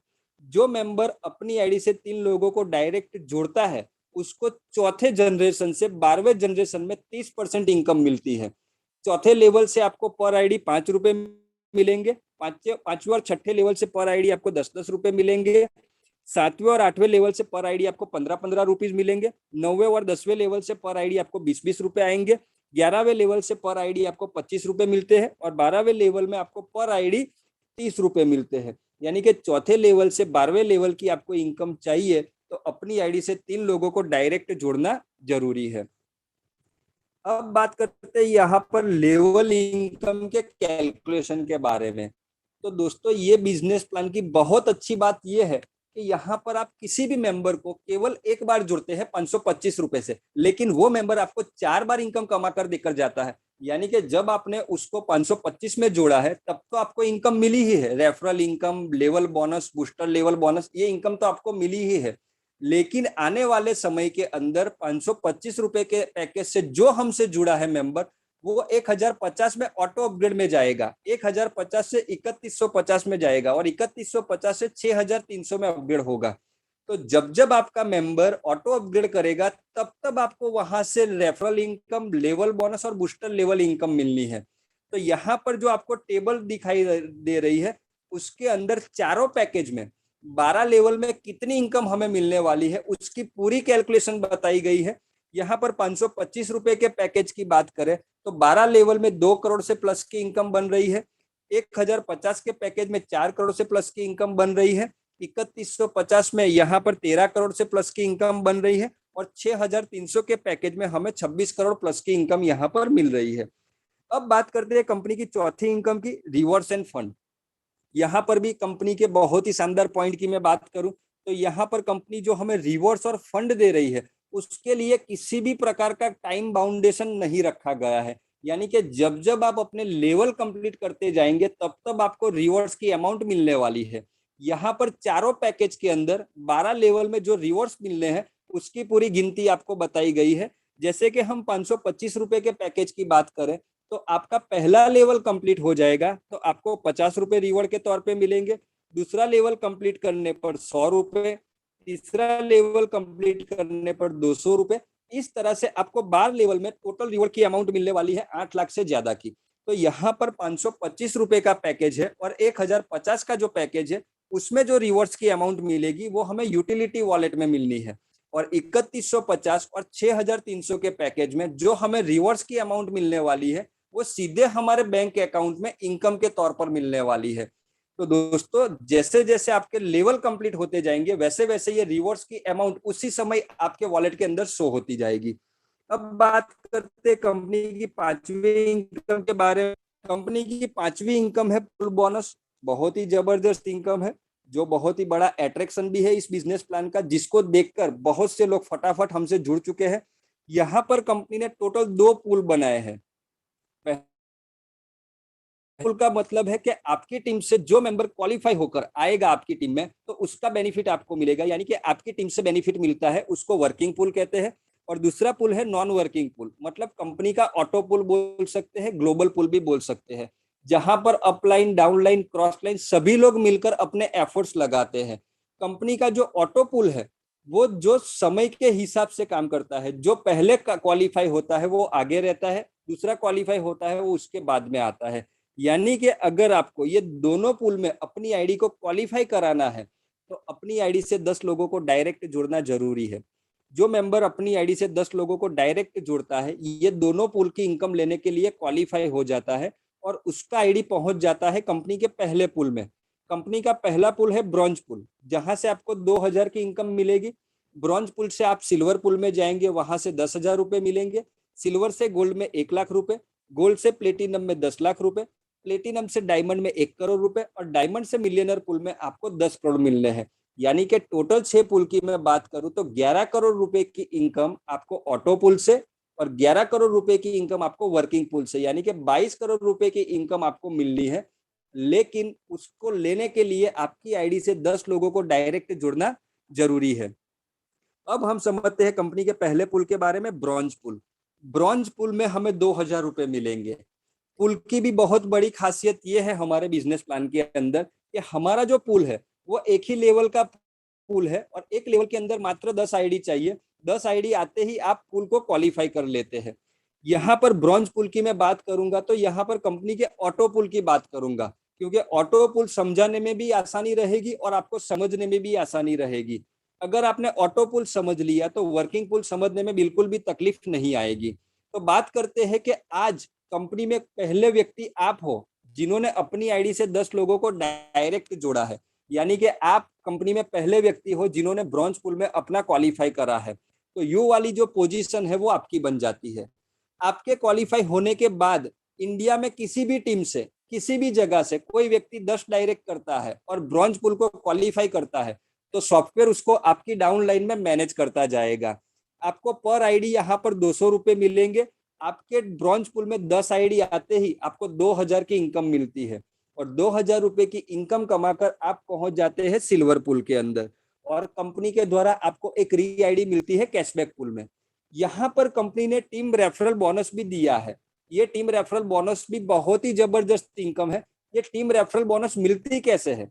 जो मेंबर अपनी आईडी से 3 लोगों को डायरेक्ट जोड़ता है उसको चौथे जनरेशन से 12वें जनरेशन में 30% इनकम मिलती है। चौथे लेवल से आपको पर आईडी 5 रुपए मिलेंगे। पांचवें और छठे लेवल से पर आईडी आपको 10-10 रुपए मिलेंगे। सातवें और आठवें लेवल से पर आईडी आपको 15-15 रुपीज मिलेंगे। 9वें और 10वें लेवल से पर आईडी आपको 20-20 रुपए आएंगे। 11वें लेवल से पर आईडी आपको 25 रुपए मिलते हैं, और 12वें लेवल में आपको पर आईडी 30 रुपए मिलते हैं। यानी कि चौथे लेवल से 12वें लेवल की आपको इनकम चाहिए तो अपनी आईडी से 3 लोगों को डायरेक्ट जोड़ना जरूरी है। अब बात करते हैं यहाँ पर लेवल इनकम के कैलकुलेशन के बारे में। तो दोस्तों, ये बिजनेस प्लान की बहुत अच्छी बात ये है कि यहाँ पर आप किसी भी मेंबर को केवल एक बार जुड़ते हैं 525 रुपए से, लेकिन वो मेंबर आपको 4 बार इनकम कमा कर देकर जाता है। यानी कि जब आपने उसको 525 में जोड़ा है तब तो आपको इनकम मिली ही है, referral income, level bonus, booster level bonus, ये इनकम तो आपको मिली ही है। लेकिन आने वाले समय के अंदर 525 रुपए के पैकेज से जो हमसे जुड़ा है मेंबर, वो 1050 में ऑटो अपग्रेड में जाएगा, 1050 से 3150 में जाएगा, और 3150 से 6300 में अपग्रेड होगा। तो जब जब आपका मेंबर ऑटो अपग्रेड करेगा तब तब आपको वहां से रेफरल इनकम, लेवल बोनस और बूस्टर लेवल इनकम मिलनी है। तो यहाँ पर जो आपको टेबल दिखाई दे रही है उसके अंदर चारों पैकेज में 12 लेवल में कितनी इनकम हमें मिलने वाली है उसकी पूरी कैलकुलेशन बताई गई है। यहाँ पर 525 रुपए के पैकेज की बात करें तो 12 लेवल में 2 करोड़ से प्लस की इनकम बन रही है। 1050 के पैकेज में 4 करोड़ से प्लस की इनकम बन रही है। 3150 में यहाँ पर 13 करोड़ से प्लस की इनकम बन रही है, और 6300 के पैकेज में हमें 26 करोड़ प्लस की इनकम यहाँ पर मिल रही है। अब बात करते हैं कंपनी की चौथी इनकम की, रिवॉर्ड्स एंड फंड। यहाँ पर भी कंपनी के बहुत ही शानदार पॉइंट की मैं बात करूं तो यहाँ पर कंपनी जो हमें रिवॉर्ड्स और फंड दे रही है उसके लिए किसी भी प्रकार का टाइम बाउंडेशन नहीं रखा गया है। यानी कि जब जब आप अपने लेवल कंप्लीट करते जाएंगे तब तब आपको रिवॉर्ड्स की अमाउंट मिलने वाली है। यहाँ पर चारों पैकेज के अंदर 12 लेवल में जो रिवॉर्ड्स मिलने हैं उसकी पूरी गिनती आपको बताई गई है। जैसे कि हम 525 रुपए के पैकेज की बात करें तो आपका पहला लेवल कंप्लीट हो जाएगा तो आपको 50 रुपए रिवॉर्ड के तौर पे मिलेंगे। दूसरा लेवल कंप्लीट करने पर 100 रुपए, तीसरा लेवल कंप्लीट करने पर 200 रुपए। इस तरह से आपको 12 लेवल में टोटल रिवॉर्ड की अमाउंट मिलने वाली है 8 लाख से ज्यादा की। तो यहाँ पर 525 रुपए का पैकेज है और 1050 का जो पैकेज है उसमें जो रिवॉर्ड्स की अमाउंट मिलेगी वो हमें यूटिलिटी वॉलेट में मिलनी है। और 3150 और 6300 के पैकेज में जो हमें रिवॉर्ड्स की अमाउंट मिलने वाली है वो सीधे हमारे बैंक अकाउंट में इनकम के तौर पर मिलने वाली है। तो दोस्तों, जैसे जैसे आपके लेवल कंप्लीट होते जाएंगे वैसे वैसे ये रिवॉर्ड्स की अमाउंट उसी समय आपके वॉलेट के अंदर शो होती जाएगी। अब बात करते कंपनी की पांचवी इनकम के बारे में। कंपनी की पांचवी इनकम है पुल बोनस। बहुत ही जबरदस्त इनकम है, जो बहुत ही बड़ा अट्रैक्शन भी है इस बिजनेस प्लान का, जिसको देखकर बहुत से लोग फटाफट हमसे जुड़ चुके हैं। यहाँ पर कंपनी ने टोटल 2 पुल बनाए हैं। पुल का मतलब है कि आपकी टीम से जो मेंबर क्वालिफाई होकर आएगा आपकी टीम में, तो उसका बेनिफिट आपको मिलेगा, यानी कि आपकी टीम से बेनिफिट मिलता है, उसको वर्किंग पुल कहते हैं। और दूसरा पुल है नॉन वर्किंग पुल, मतलब कंपनी का ऑटो पुल बोल सकते हैं, ग्लोबल पुल भी बोल सकते हैं, जहां पर अपलाइन, डाउनलाइन, क्रॉस लाइन सभी लोग मिलकर अपने एफर्ट्स लगाते हैं। कंपनी का जो ऑटो पुल है वो जो समय के हिसाब से काम करता है, जो पहले क्वालिफाई होता है वो आगे रहता है, दूसरा क्वालिफाई होता है वो उसके बाद में आता है। यानी कि अगर आपको ये दोनों पुल में अपनी आईडी को क्वालिफाई कराना है, तो अपनी आईडी से 10 लोगों को डायरेक्ट जुड़ना जरूरी है। जो मेंबर अपनी आईडी से 10 लोगों को डायरेक्ट जुड़ता है, ये दोनों पुल की इनकम लेने के लिए क्वालिफाई हो जाता है, और उसका आईडी पहुंच जाता है कंपनी के पहले पुल में। कंपनी का पहला पुल है ब्रॉन्ज पुल, जहां से आपको 2,000 की इनकम मिलेगी। ब्रॉन्ज पुल से आप सिल्वर पुल में जाएंगे, वहां से 10,000 रुपए मिलेंगे। सिल्वर से गोल्ड में 1,00,000 रुपए, गोल्ड से प्लेटिनम में 10,00,000 रुपए, प्लेटिनम से डायमंड में 1 करोड़ रुपए, और डायमंड से मिलियनर पुल में आपको 10 करोड़ मिलने हैं। यानी कि टोटल 6 पुल की मैं बात करूं तो 11 करोड़ रुपए की इनकम आपको ऑटो पुल से, और 11 करोड़ रुपए की इनकम आपको वर्किंग पुल से, यानी कि 22 करोड़ रुपए की इनकम आपको मिलनी है। लेकिन उसको लेने के लिए आपकी आईडी से 10 लोगों को डायरेक्ट जुड़ना जरूरी है। अब हम समझते हैं कंपनी के पहले पुल के बारे में, ब्रॉन्ज पुल। ब्रॉन्ज पुल में हमें 2,000 रुपए मिलेंगे। पुल की भी बहुत बड़ी खासियत ये है हमारे बिजनेस प्लान के अंदर, कि हमारा जो पुल है वो एक ही लेवल का पुल है, और एक लेवल के अंदर मात्र 10 आईडी चाहिए। 10 आईडी आते ही आप पुल को क्वालिफाई कर लेते हैं। यहाँ पर ब्रॉन्ज पुल की मैं बात करूंगा तो यहाँ पर कंपनी के ऑटो पुल की बात करूंगा, क्योंकि ऑटो पुल समझाने में भी आसानी रहेगी और आपको समझने में भी आसानी रहेगी। अगर आपने ऑटो पुल समझ लिया तो वर्किंग पुल समझने में बिल्कुल भी तकलीफ नहीं आएगी। तो बात करते हैं कि आज कंपनी में पहले व्यक्ति आप हो जिन्होंने अपनी आईडी से 10 लोगों को डायरेक्ट जोड़ा है, यानी कि आप कंपनी में पहले व्यक्ति हो जिन्होंने ब्रॉन्ज पुल में अपना क्वालिफाई करा है। तो यू वाली जो पोजीशन है वो आपकी बन जाती है। आपके क्वालिफाई होने के बाद इंडिया में किसी भी टीम से, किसी भी जगह से कोई व्यक्ति 10 डायरेक्ट करता है और ब्रॉन्ज पुल को क्वालिफाई करता है, तो सॉफ्टवेयर उसको आपकी डाउन लाइन में मैनेज करता जाएगा। आपको पर आईडी यहाँ पर 200 रुपए मिलेंगे। आपके ब्रॉन्ज पुल में 10 आईडी आते ही आपको 2,000 की इनकम मिलती है, और 2,000 रुपए की इनकम कमाकर आप पहुंच जाते हैं सिल्वर पुल के अंदर, और कंपनी के द्वारा आपको एक री आईडी मिलती है कैशबैक पुल में। यहाँ पर कंपनी ने टीम रेफरल बोनस भी दिया है। ये टीम रेफरल बोनस भी बहुत ही जबरदस्त इनकम है। ये टीम रेफरल बोनस मिलती कैसे है?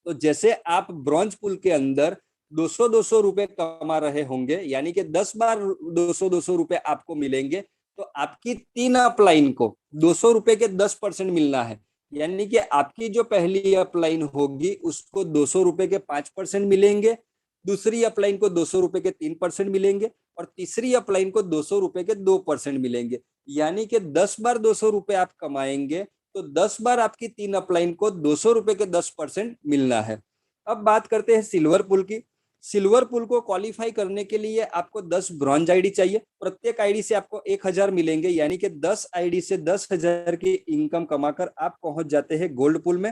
तो जैसे आप ब्रॉन्ज पुल के अंदर 200-200 रुपए कमा रहे होंगे, यानी कि 10 बार 200-200 रुपए आपको मिलेंगे, तो आपकी 3 अपलाइन को 200 रुपए के 10% मिलना है। यानी कि आपकी जो पहली अपलाइन होगी उसको 200 रुपए के 5% मिलेंगे, दूसरी अपलाइन को 200 रुपए के 3% मिलेंगे, और तीसरी अपलाइन को 200 रुपए के 2% मिलेंगे। यानी कि 10 बार 200 रुपए आप कमाएंगे तो 10 बार आपकी 3 अपलाइन को 200 रुपए के 10% मिलना है। अब बात करते हैं सिल्वर पुल की। सिल्वर पुल को क्वालिफाई करने के लिए आपको 10 ब्रॉन्ज आईडी चाहिए। प्रत्येक आईडी से आपको 1,000 मिलेंगे, यानी कि 10 आईडी से 10,000 की इनकम कमाकर आप पहुंच जाते हैं गोल्ड पुल में।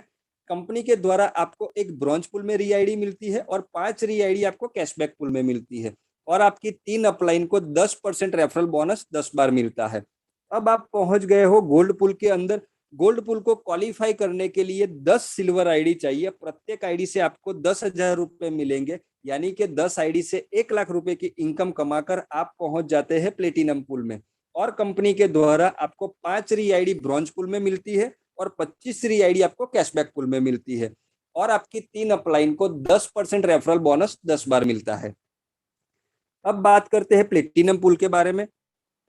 कंपनी के द्वारा आपको एक ब्रॉन्ज पुल में री आईडी मिलती है, और 5 री आईडी आपको कैशबैक पुल में मिलती है, और आपकी 3 अपलाइन को 10% रेफरल बोनस 10 बार मिलता है। अब आप पहुंच गए हो गोल्ड पुल के अंदर। गोल्ड पुल को क्वालिफाई करने के लिए 10 सिल्वर आईडी चाहिए। प्रत्येक आईडी से आपको 10,000 रुपए मिलेंगे, यानी कि 10 आईडी से 1,00,000 रुपए की इनकम कमाकर आप पहुंच जाते हैं प्लेटिनम पुल में। और कंपनी के द्वारा आपको 5 री आईडी ब्रॉन्ज पुल में मिलती है, और 25 री आईडी आपको कैशबैक पुल में मिलती है, और आपकी 3 अपलाइन को 10% रेफरल बोनस 10 बार मिलता है। अब बात करते हैं प्लेटिनम पुल के बारे में।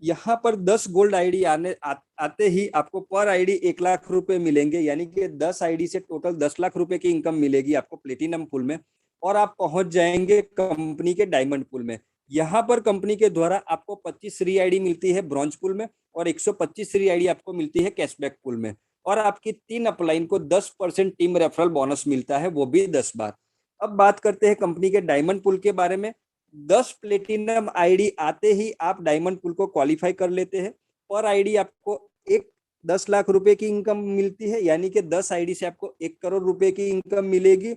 यहाँ पर 10 गोल्ड आईडी आते ही आपको पर आईडी 1,00,000 रुपए मिलेंगे, यानी कि 10 आईडी से टोटल 10,00,000 रुपए की इनकम मिलेगी आपको प्लेटिनम पुल में, और आप पहुंच जाएंगे कंपनी के डायमंड पुल में। यहाँ पर कंपनी के द्वारा आपको 25 री आईडी मिलती है ब्रॉन्ज पुल में, और 125 री आईडी आपको मिलती है कैशबैक पुल में, और आपकी 3 अपलाइन को 10% टीम रेफरल बोनस मिलता है, वो भी 10 बार। अब बात करते हैं कंपनी के डायमंड पुल के बारे में। 10 प्लेटिनम आईडी आते ही आप डायमंड पुल को क्वालिफाई कर लेते हैं। पर आईडी आपको एक 10 लाख रुपए की इनकम मिलती है, यानी कि 10 आईडी से आपको 1 करोड़ रुपए की इनकम मिलेगी।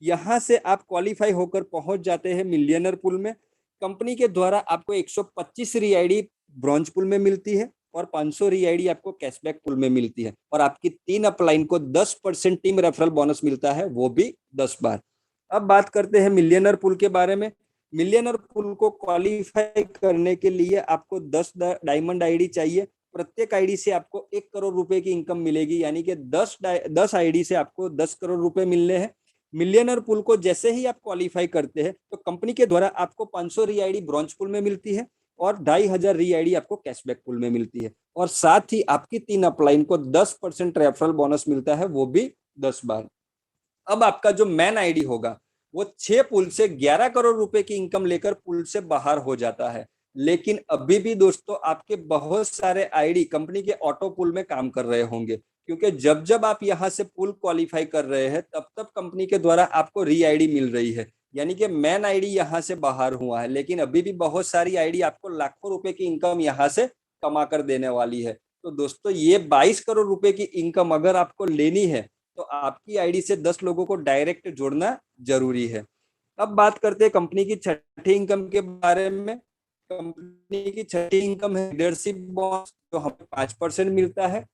यहाँ से आप क्वालिफाई होकर पहुंच जाते हैं मिलियनर पूल में। कंपनी के द्वारा आपको 125 री आईडी ब्रॉन्ज पूल में मिलती है और 500 री आईडी आपको कैशबैक पूल में मिलती है, और आपकी 3 अपलाइन को 10% टीम रेफरल बोनस मिलता है, वो भी 10 बार। अब बात करते हैं मिलियनर पूल के बारे में। मिलियनर पूल को क्वालिफाई करने के लिए आपको 10 डायमंड आईडी चाहिए। प्रत्येक आईडी से आपको 1 करोड़ रुपए की इनकम मिलेगी, यानी कि 10 आईडी से आपको 10 करोड़ रुपए मिलने हैं। मिलियनर पूल को जैसे ही आप क्वालिफाई करते हैं तो कंपनी के द्वारा आपको 500 री आईडी ब्रॉन्ज पूल में मिलती है और 2500 री आईडी आपको कैशबैक पूल में मिलती है, और साथ ही आपकी 3 अपलाइन को 10% रेफरल बोनस मिलता है, वो भी 10 बार। अब आपका जो मैन आईडी होगा वो 6 पुल से 11 करोड़ रुपए की इनकम लेकर पुल से बाहर हो जाता है। लेकिन अभी भी दोस्तों आपके बहुत सारे आईडी कंपनी के ऑटो पुल में काम कर रहे होंगे, क्योंकि जब जब आप यहाँ से पुल क्वालिफाई कर रहे हैं तब तब कंपनी के द्वारा आपको री आईडी मिल रही है, यानी कि मैन आईडी यहाँ से बाहर हुआ है। लेकिन अभी भी बहुत सारी आईडी आपको लाखों रुपए की इनकम यहाँ से कमा कर देने वाली है। तो दोस्तों ये 22 करोड़ रुपए की इनकम अगर आपको लेनी है तो आपकी आईडी से 10 लोगों को डायरेक्ट जोड़ना जरूरी है। अब बात करते हैं कंपनी की छठी इनकम के बारे में। कंपनी की छठी इनकम है लीडरशिप बोनस, जो हमें 5% मिलता है।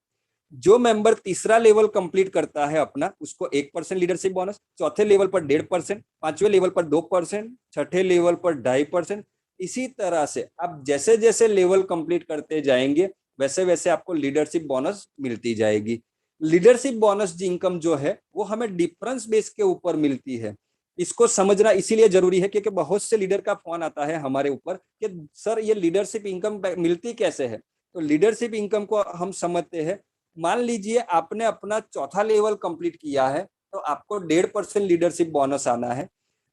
जो मेंबर तीसरा लेवल कंप्लीट करता है अपना, उसको 1% लीडरशिप बोनस, चौथे लेवल पर 1.5%, पांचवें लेवल पर 2%, छठे लेवल पर 2.5%। इसी तरह से आप जैसे जैसे लेवल कंप्लीट करते जाएंगे वैसे वैसे आपको लीडरशिप बोनस मिलती जाएगी। लीडरशिप बोनस इनकम जो है वो हमें डिफरेंस बेस के ऊपर मिलती है। इसको समझना इसीलिए जरूरी है क्योंकि बहुत से लीडर का फोन आता है हमारे ऊपर कि सर ये लीडरशिप इनकम मिलती कैसे है। तो लीडरशिप इनकम को हम समझते हैं। मान लीजिए आपने अपना चौथा लेवल कंप्लीट किया है तो आपको 1.5% लीडरशिप बोनस आना है।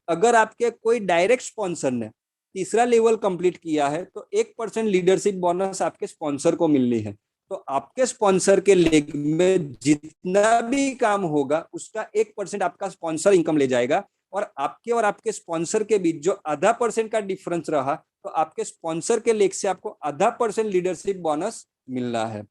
अगर आपके कोई डायरेक्ट स्पॉन्सर ने तीसरा लेवल कंप्लीट किया है तो 1% लीडरशिप बोनस आपके स्पॉन्सर को मिलनी है। तो आपके स्पॉन्सर के लेग में जितना भी काम होगा उसका 1% आपका स्पॉन्सर इनकम ले जाएगा, और आपके स्पॉन्सर के बीच जो आधा % का डिफरेंस रहा तो आपके स्पॉन्सर के लेग से आपको ½ लीडरशिप बोनस मिलना है।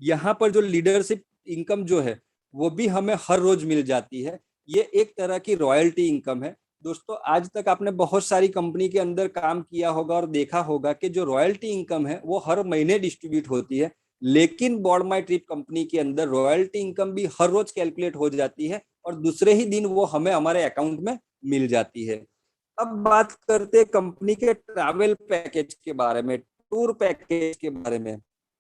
यहाँ पर जो लीडरशिप इनकम जो है वो भी हमें हर रोज मिल जाती है। ये एक तरह की रॉयल्टी इनकम है। दोस्तों आज तक आपने बहुत सारी कंपनी के अंदर काम किया होगा और देखा होगा कि जो रॉयल्टी इनकम है वो हर महीने डिस्ट्रीब्यूट होती है, लेकिन बॉर्ड माई ट्रिप कंपनी के अंदर रॉयल्टी इनकम भी हर रोज कैलकुलेट हो जाती है और दूसरे ही दिन वो हमें हमारे अकाउंट में मिल जाती है। अब बात करते हैं कंपनी के ट्रैवल पैकेज के बारे में, टूर पैकेज के बारे में।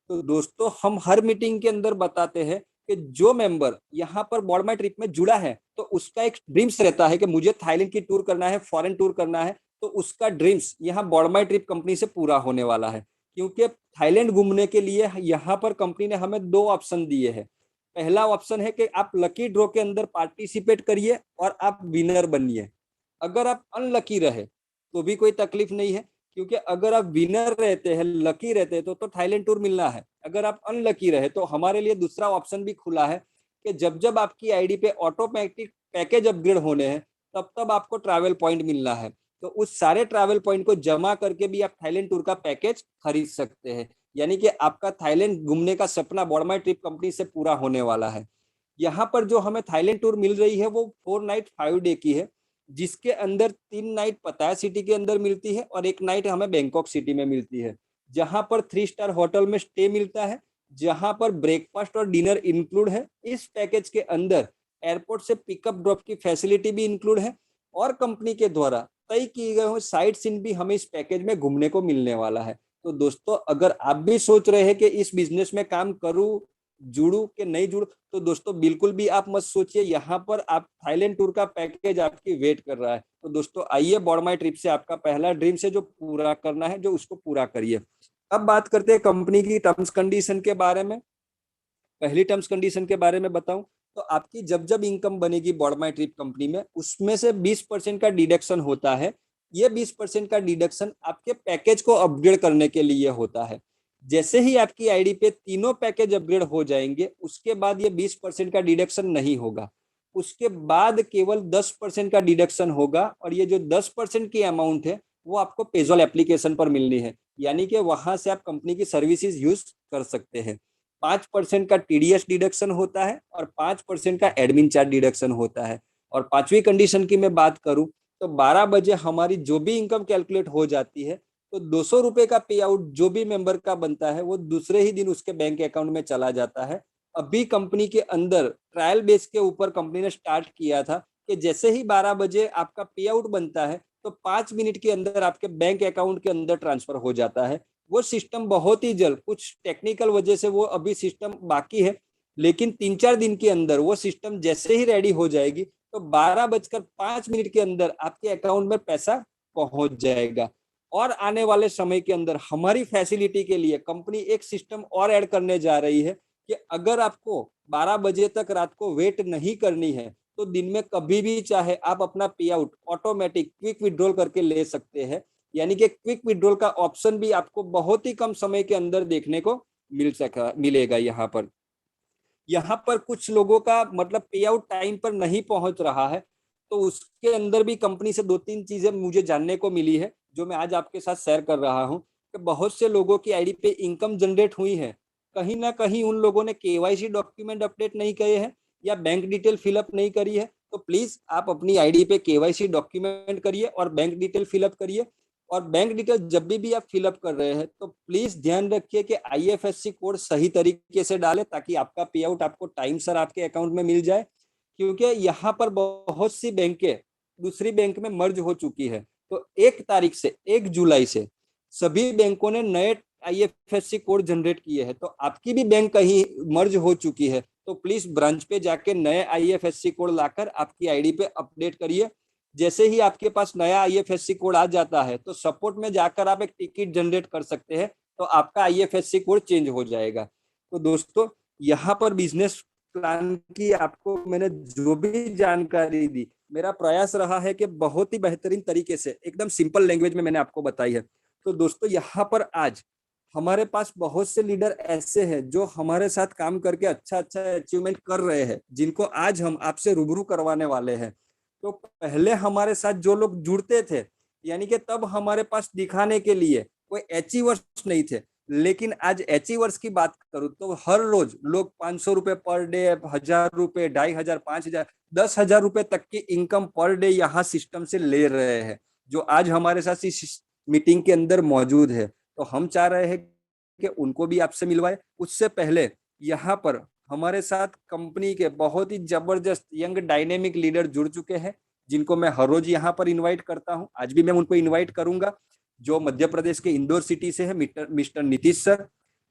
तो दोस्तों हम हर मीटिंग के अंदर बताते हैं कि जो मेंबर यहाँ पर बॉर्ड माई ट्रिप में जुड़ा है तो उसका एक ड्रीम्स रहता है कि मुझे थाईलैंड की टूर करना है, फॉरेन टूर करना है, तो उसका ड्रीम्स यहाँ बॉर्ड माई ट्रिप कंपनी से पूरा होने वाला है। क्योंकि थाईलैंड घूमने के लिए यहाँ पर कंपनी ने हमें 2 ऑप्शन दिए हैं। पहला ऑप्शन है कि आप लकी ड्रॉ के अंदर पार्टिसिपेट करिए और आप विनर बनिए। अगर आप अनलकी रहे तो भी कोई तकलीफ नहीं है, क्योंकि अगर आप विनर रहते हैं, लकी रहते हैं तो थाईलैंड टूर मिलना है। अगर आप अनलकी रहे तो हमारे लिए दूसरा ऑप्शन भी खुला है कि जब जब आपकी आईडी पे ऑटोमेटिक पैकेज अपग्रेड होने हैं तब तब आपको ट्रैवल पॉइंट मिलना है। तो उस सारे ट्रैवल पॉइंट को जमा करके भी आप थाईलैंड टूर का पैकेज खरीद सकते हैं, यानी कि आपका थाईलैंड घूमने का सपना बॉर्ड माई ट्रिप कंपनी से पूरा होने वाला है। यहाँ पर जो हमें थाईलैंड टूर मिल रही है वो 4 नाइट 5 डे की है, जिसके अंदर 3 नाइट पताया सिटी के अंदर मिलती है और 1 नाइट हमें बैंकॉक सिटी में मिलती है, जहां पर 3 स्टार होटल में स्टे मिलता है, जहां पर ब्रेकफास्ट और डिनर इंक्लूड है। इस पैकेज के अंदर एयरपोर्ट से पिकअप ड्रॉप की फैसिलिटी भी इंक्लूड है और कंपनी के द्वारा तय किए गए हुए साइट सीन भी हमें इस पैकेज में घूमने को मिलने वाला है। तो दोस्तों अगर आप भी सोच रहे हैं कि इस बिजनेस में काम करूं, जुड़ू कि नहीं जुड़ू, तो दोस्तों बिल्कुल भी आप मत सोचिए, यहाँ पर आप थाईलैंड टूर का पैकेज आपकी वेट कर रहा है। तो दोस्तों आइए बॉर्ड माई ट्रिप से आपका पहला ड्रीम से जो पूरा करना है जो उसको पूरा करिए। अब बात करते हैं कंपनी की टर्म्स कंडीशन के बारे में। पहली टर्म्स कंडीशन के बारे में बताऊं तो आपकी जब जब इनकम बनेगी बॉर्ड माई ट्रिप कंपनी में उसमें से 20% का डिडक्शन होता है। ये 20% का डिडक्शन आपके पैकेज को अपग्रेड करने के लिए होता है। जैसे ही आपकी आईडी पे तीनों पैकेज अपग्रेड हो जाएंगे उसके बाद ये 20% का डिडक्शन नहीं होगा। उसके बाद केवल 10% का डिडक्शन होगा और ये जो 10% की अमाउंट है वो आपको पेजॉल एप्लीकेशन पर मिलनी है, यानी कि वहां से आप कंपनी की सर्विसेज यूज कर सकते हैं। 5% का टीडीएस डिडक्शन होता है और 5% का एडमिन चार्ज डिडक्शन होता है। और पांचवी कंडीशन की मैं बात करूं तो 12 बजे हमारी जो भी इनकम कैलकुलेट हो जाती है तो 200 रुपए का पे आउट जो भी मेंबर का बनता है वो दूसरे ही दिन उसके बैंक अकाउंट में चला जाता है। अभी कंपनी के अंदर ट्रायल बेस के ऊपर कंपनी ने स्टार्ट किया था कि जैसे ही 12 बजे आपका पे आउट बनता है तो 5 मिनट के अंदर आपके बैंक अकाउंट के अंदर ट्रांसफर हो जाता है। वो सिस्टम बहुत ही जल्द, कुछ टेक्निकल वजह से वो अभी सिस्टम बाकी है, लेकिन 3-4 दिन के अंदर वो सिस्टम जैसे ही रेडी हो जाएगी तो 12:05 के अंदर आपके अकाउंट में पैसा पहुंच जाएगा। और आने वाले समय के अंदर हमारी फैसिलिटी के लिए कंपनी एक सिस्टम और ऐड करने जा रही है कि अगर आपको 12 बजे तक रात को वेट नहीं करनी है तो दिन में कभी भी चाहे आप अपना पे आउट ऑटोमेटिक क्विक विड्रॉल करके ले सकते हैं। यानी कि क्विक विड्रॉल का ऑप्शन भी आपको बहुत ही कम समय के अंदर देखने को मिलेगा। यहाँ पर कुछ लोगों का मतलब पे आउट टाइम पर नहीं पहुंच रहा है, तो उसके अंदर भी कंपनी से 2-3 चीजें मुझे जानने को मिली है जो मैं आज आपके साथ शेयर कर रहा हूँ कि बहुत से लोगों की आईडी पे इनकम जनरेट हुई है, कहीं ना कहीं उन लोगों ने केवाईसी डॉक्यूमेंट अपडेट नहीं किए हैं या बैंक डिटेल फिलअप नहीं करी है। तो प्लीज आप अपनी आईडी पे केवाईसी डॉक्यूमेंट करिए और बैंक डिटेल फिलअप करिए। और बैंक डिटेल जब भी आप फिलअप कर रहे हैं तो प्लीज ध्यान रखिए कि आईएफएससी कोड सही तरीके से डालें ताकि आपका पे आउट आपको टाइम सर आपके अकाउंट में मिल जाए। क्योंकि यहाँ पर बहुत सी बैंकें दूसरी बैंक में मर्ज हो चुकी है, तो 1 तारीख से 1 जुलाई से सभी बैंकों ने नए आईएफएससी कोड जनरेट किए हैं। तो आपकी भी बैंक कहीं मर्ज हो चुकी है तो प्लीज ब्रांच पे जाके नए आईएफएससी कोड लाकर आपकी आईडी पे अपडेट करिए। जैसे ही आपके पास नया आईएफएससी कोड आ जाता है तो सपोर्ट में जाकर आप एक टिकट जनरेट कर सकते हैं, तो आपका आईएफएससी कोड चेंज हो जाएगा। तो दोस्तों, यहाँ पर बिजनेस प्लान की आपको मैंने जो भी जानकारी दी, मेरा प्रयास रहा है कि बहुत ही बेहतरीन तरीके से एकदम सिंपल लैंग्वेज में मैंने आपको बताई है। तो दोस्तों, यहाँ पर आज हमारे पास बहुत से लीडर ऐसे हैं जो हमारे साथ काम करके अच्छा अच्छा अचीवमेंट कर रहे हैं, जिनको आज हम आपसे रूबरू करवाने वाले हैं। तो पहले हमारे साथ जो लोग जुड़ते थे, यानी कि तब हमारे पास दिखाने के लिए कोई अचीवर्स नहीं थे, लेकिन आज अचीवर्स की बात करूं तो हर रोज लोग 500 रुपए पर डे, 1000 रुपए, 2500, 5000, 10,000 रुपए तक की इनकम पर डे यहाँ सिस्टम से ले रहे हैं, जो आज हमारे साथ इस मीटिंग के अंदर मौजूद है। तो हम चाह रहे हैं कि उनको भी आपसे मिलवाए। उससे पहले यहाँ पर हमारे साथ कंपनी के बहुत ही जबरदस्त यंग डायनेमिक लीडर जुड़ चुके हैं, जिनको मैं हर रोज यहाँ पर इनवाइट करता हूँ। आज भी मैं उनको इनवाइट करूंगा, जो मध्य प्रदेश के इंदौर सिटी से है, मिस्टर नीतीश सर,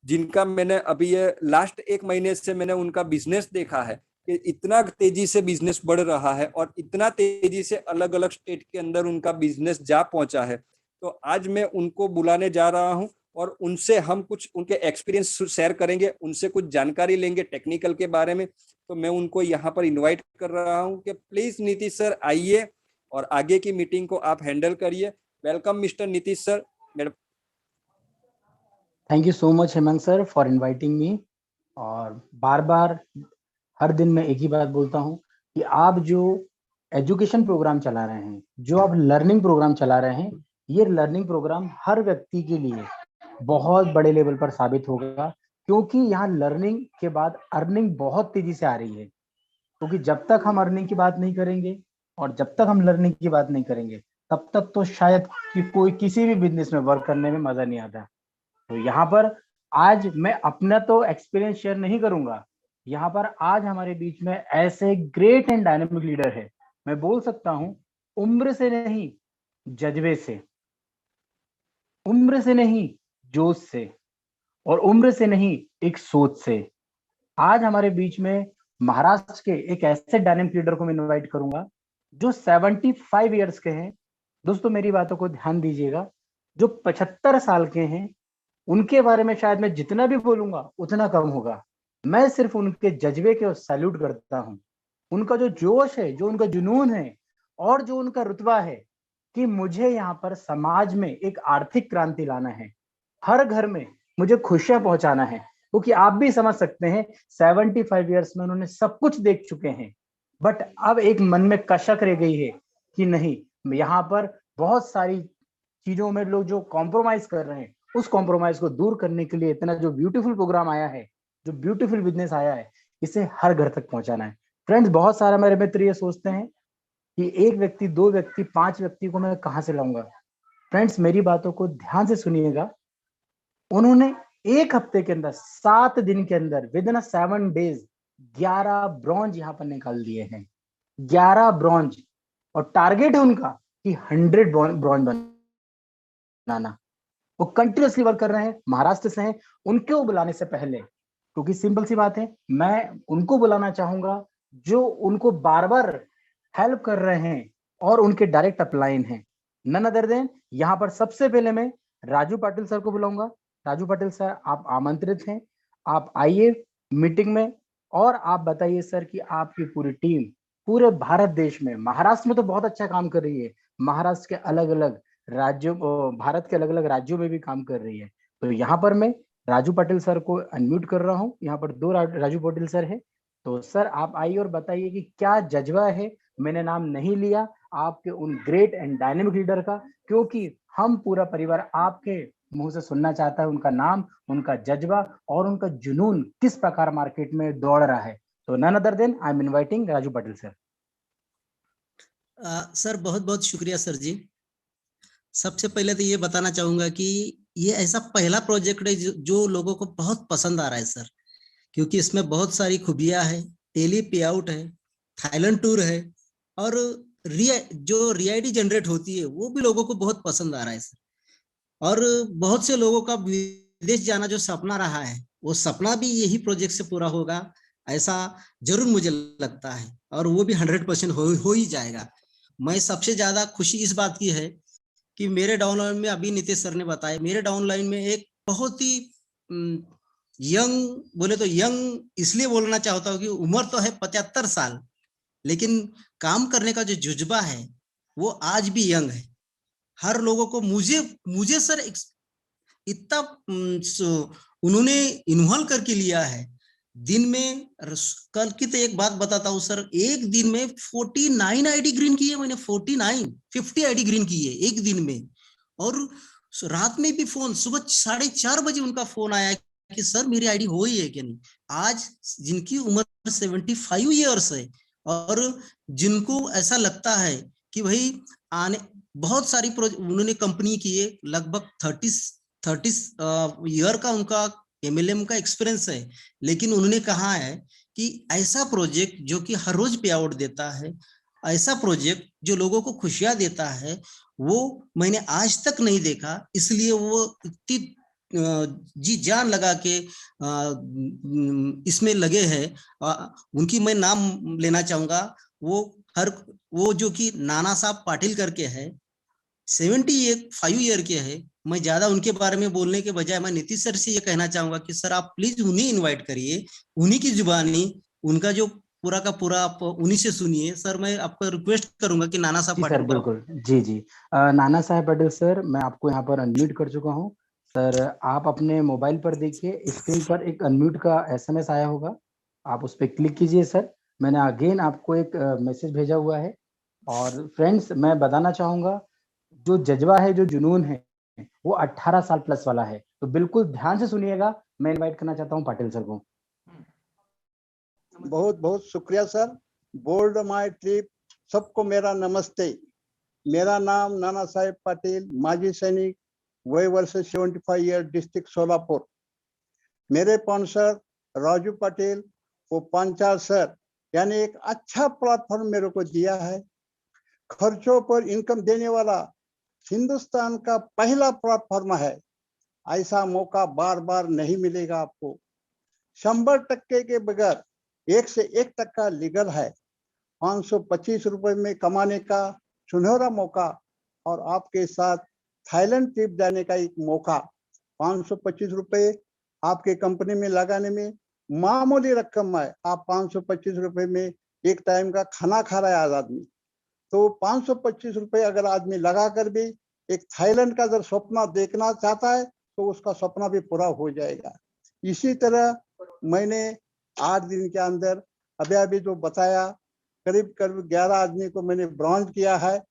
जिनका मैंने अभी ये लास्ट 1 महीने से मैंने उनका बिजनेस देखा है कि इतना तेजी से बिजनेस बढ़ रहा है और इतना तेजी से अलग अलग स्टेट के अंदर उनका बिजनेस जा पहुंचा है। तो आज मैं उनको बुलाने जा रहा हूं और उनसे हम कुछ उनके एक्सपीरियंस शेयर करेंगे, उनसे कुछ जानकारी लेंगे टेक्निकल के बारे में। तो मैं उनको यहाँ पर इनवाइट कर रहा हूँ कि प्लीज नीतीश सर आइए और आगे की मीटिंग को आप हैंडल करिए। Welcome mister Nitish sir. मेरे thank you so much Hemant sir for inviting me. और बार बार हर दिन मैं एक ही बात बोलता हूँ कि आप जो एजुकेशन प्रोग्राम चला रहे हैं, जो आप लर्निंग प्रोग्राम चला रहे हैं, ये लर्निंग प्रोग्राम हर व्यक्ति के लिए बहुत बड़े लेवल पर साबित होगा, क्योंकि यहाँ लर्निंग के बाद अर्निंग बहुत तेजी से आ रही है। क्योंकि जब तक हम अर्निंग की बात नहीं करेंगे और जब तक हम लर्निंग की बात नहीं करेंगे, तब तक तो शायद कि कोई किसी भी बिजनेस में वर्क करने में मजा नहीं आता। तो यहाँ पर आज मैं अपना तो एक्सपीरियंस शेयर नहीं करूंगा। यहाँ पर आज हमारे बीच में ऐसे ग्रेट एंड डायनेमिक लीडर है, मैं बोल सकता हूँ उम्र से नहीं, जज्बे से, उम्र से नहीं, जोश से, और उम्र से नहीं, एक सोच से। आज हमारे बीच में महाराष्ट्र के एक ऐसे डायनेमिक लीडर को मैं इनवाइट करूंगा जो 75 ईयर्स के हैं। दोस्तों मेरी बातों को ध्यान दीजिएगा, जो 75 साल के हैं, उनके बारे में शायद मैं जितना भी बोलूंगा उतना कम होगा। मैं सिर्फ उनके जज्बे के सैल्यूट करता हूं, उनका जो जोश है, जो उनका जुनून है, और जो उनका रुतबा है कि मुझे यहाँ पर समाज में एक आर्थिक क्रांति लाना है, हर घर में मुझे खुशियां पहुंचाना है। क्योंकि आप भी समझ सकते हैं 75 ईयर्स में उन्होंने सब कुछ देख चुके हैं, बट अब एक मन में कशक रह गई है कि नहीं, यहाँ पर बहुत सारी चीजों में लोग जो कॉम्प्रोमाइज कर रहे हैं, उस कॉम्प्रोमाइज को दूर करने के लिए इतना जो ब्यूटीफुल प्रोग्राम आया है, जो ब्यूटीफुल बिजनेस आया है, इसे हर घर तक पहुंचाना है। फ्रेंड्स, बहुत सारे मेरे मित्र ये सोचते हैं कि 1 व्यक्ति, 2 व्यक्ति, 5 व्यक्ति को मैं कहां से लाऊंगा। फ्रेंड्स, मेरी बातों को ध्यान से सुनिएगा। उन्होंने 1 हफ्ते के अंदर, 7 दिन के अंदर, विद इन 7 डेज 11 ब्रॉन्ज यहाँ पर निकाल दिए हैं। 11 ब्रॉन्ज, और टारगेट है उनका कि 100 ब्रॉन्ज बनाना। वो कंटिन्यूसली वर्क कर रहे हैं, महाराष्ट्र से हैं। उनको बुलाने से पहले, क्योंकि सिंपल सी बात है, मैं उनको बुलाना चाहूंगा जो उनको बार बार हेल्प कर रहे हैं और उनके डायरेक्ट अपलाइन हैं। नन अदर देन, यहाँ पर सबसे पहले मैं राजू पाटिल सर को बुलाऊंगा। राजू पाटिल सर, आप आमंत्रित हैं, आप आइए मीटिंग में और आप बताइए सर कि आपकी पूरी टीम पूरे भारत देश में, महाराष्ट्र में तो बहुत अच्छा काम कर रही है, महाराष्ट्र के अलग अलग राज्यों, भारत के अलग अलग राज्यों में भी काम कर रही है। तो यहाँ पर मैं राजू पाटिल सर को अनम्यूट कर रहा हूँ। यहाँ पर 2 राजू पाटिल सर है। तो सर, आप आइए और बताइए कि क्या जज्बा है। मैंने नाम नहीं लिया आपके उन ग्रेट एंड डायनेमिक लीडर का, क्योंकि हम पूरा परिवार आपके मुंह से सुनना चाहता है उनका नाम, उनका जज्बा और उनका जुनून किस प्रकार मार्केट में दौड़ रहा है। तो none other than I am inviting Raju Patil sir. Sir, बहुत बहुत शुक्रिया सर जी। सबसे पहले तो ये बताना चाहूंगा कि ये ऐसा पहला प्रोजेक्ट है जो लोगों को बहुत पसंद आ रहा है सर, क्योंकि इसमें बहुत सारी खूबियां है। टेली पे आउट है, थाईलैंड टूर है, और जो रियायडी जनरेट होती है वो भी लोगों को बहुत पसंद आ रहा है सर। और बहुत से लोगों का विदेश जाना जो सपना रहा है, वो सपना भी यही प्रोजेक्ट से पूरा होगा, ऐसा जरूर मुझे लगता है, और वो भी 100% हो ही जाएगा। मैं सबसे ज्यादा खुशी इस बात की है कि मेरे डाउनलाइन में, अभी नीतीश सर ने बताया, मेरे डाउनलाइन में एक बहुत ही यंग, बोले तो यंग इसलिए बोलना चाहता हूँ कि उम्र तो है 75 साल, लेकिन काम करने का जो जुज्बा है वो आज भी यंग है। हर लोगों को मुझे सर इतना उन्होंने इन्वॉल्व करके लिया है। दिन में, कल की तो एक बात बताता हूँ सर, एक दिन में 49 आईडी ग्रीन की है मैंने। 50 आईडी ग्रीन की है एक दिन में। और रात में भी फोन, सुबह 4:30 बजे उनका फोन आया कि सर मेरी आईडी हो ही है कि नहीं। आज जिनकी उम्र 75 ईयर्स है, और जिनको ऐसा लगता है कि भाई आने, बहुत सारी उन्होंने कंपनी की है, लगभग 30 ईयर का उनका एमएलएम का एक्सपीरियंस है, लेकिन उन्होंने कहा है कि ऐसा प्रोजेक्ट जो कि हर रोज पे आउट देता है, ऐसा प्रोजेक्ट जो लोगों को खुशियां देता है, वो मैंने आज तक नहीं देखा। इसलिए वो इतनी जी जान लगा के इसमें लगे हैं। उनकी मैं नाम लेना चाहूंगा। वो जो कि नाना साहब पाटिल करके है, 75 ईयर के है। मैं ज्यादा उनके बारे में बोलने के बजाय मैं नीतीश सर से ये कहना चाहूंगा कि सर आप प्लीज उन्हें इनवाइट करिए, उन्हीं की जुबानी, उनका जो पूरा का पूरा आप उन्हीं से सुनिए। सर, मैं आपको रिक्वेस्ट करूंगा कि नाना साहब जी सर, पाटिल को बिल्कुल। जी जी, नाना साहब पाटिल सर, मैं आपको यहाँ पर अनम्यूट कर चुका हूँ। सर, आप अपने मोबाइल पर देखिए, स्क्रीन पर एक अनम्यूट का एसएमएस आया होगा, आप उस पर क्लिक कीजिए सर। मैंने अगेन आपको एक मैसेज भेजा हुआ है। और फ्रेंड्स, मैं बताना चाहूंगा, जो जज्बा है, जो जुनून है, वो 18 साल प्लस वाला है। तो बिल्कुल ध्यान से सुनिएगा। मैं इनवाइट करना चाहता हूँ पाटिल सर को। बहुत बहुत शुक्रिया सर। बोर्ड माय ट्रिप सबको मेरा नमस्ते। मेरा नाम नाना साहेब पाटिल, माजी सैनिक, वय वर्ष 75 ईयर, डिस्ट्रिक्ट सोलापुर। मेरे स्पॉन्सर राजू पाटिल को पंचाल सर, यानी एक अच्छा प्लेटफॉर्म मेरे को दिया है। खर्चों पर इनकम देने वाला हिंदुस्तान का पहला प्लेटफॉर्म है। ऐसा मौका बार बार नहीं मिलेगा आपको। 100% के बगैर 1 से 1 टक्का लीगल है। 525 रुपए में कमाने का सुनहरा मौका, और आपके साथ थाईलैंड ट्रिप जाने का एक मौका। 525 रुपए आपके कंपनी में लगाने में मामूली रकम है। आप 525 रुपए में एक टाइम का खाना खा रहा है आज आदमी। तो 525 रुपए अगर आदमी लगा कर भी एक थाईलैंड का अगर सपना देखना चाहता है तो उसका सपना भी पूरा हो जाएगा। इसी तरह मैंने 8 दिन के अंदर अभी जो बताया, करीब करीब 11 आदमी को मैंने ब्रॉन्ज किया है,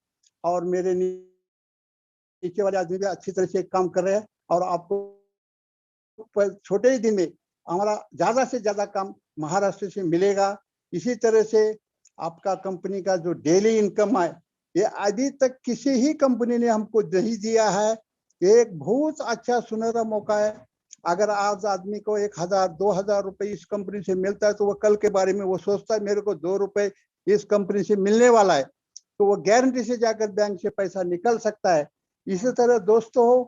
और मेरे नीचे वाले आदमी भी अच्छी तरह से काम कर रहे हैं। और आपको छोटे ही दिन में हमारा ज्यादा से ज्यादा काम महाराष्ट्र से मिलेगा। इसी तरह से आपका कंपनी का जो डेली इनकम है, ये अभी तक किसी ही कंपनी ने हमको नहीं दिया है। ये एक बहुत अच्छा सुनहरा मौका है। अगर आज आदमी को 1000-2000 रुपए इस कंपनी से मिलता है तो वो कल के बारे में वो सोचता है मेरे को 2 रुपए इस कंपनी से मिलने वाला है, तो वो गारंटी से जाकर बैंक से पैसा निकल सकता है। इसी तरह दोस्तों,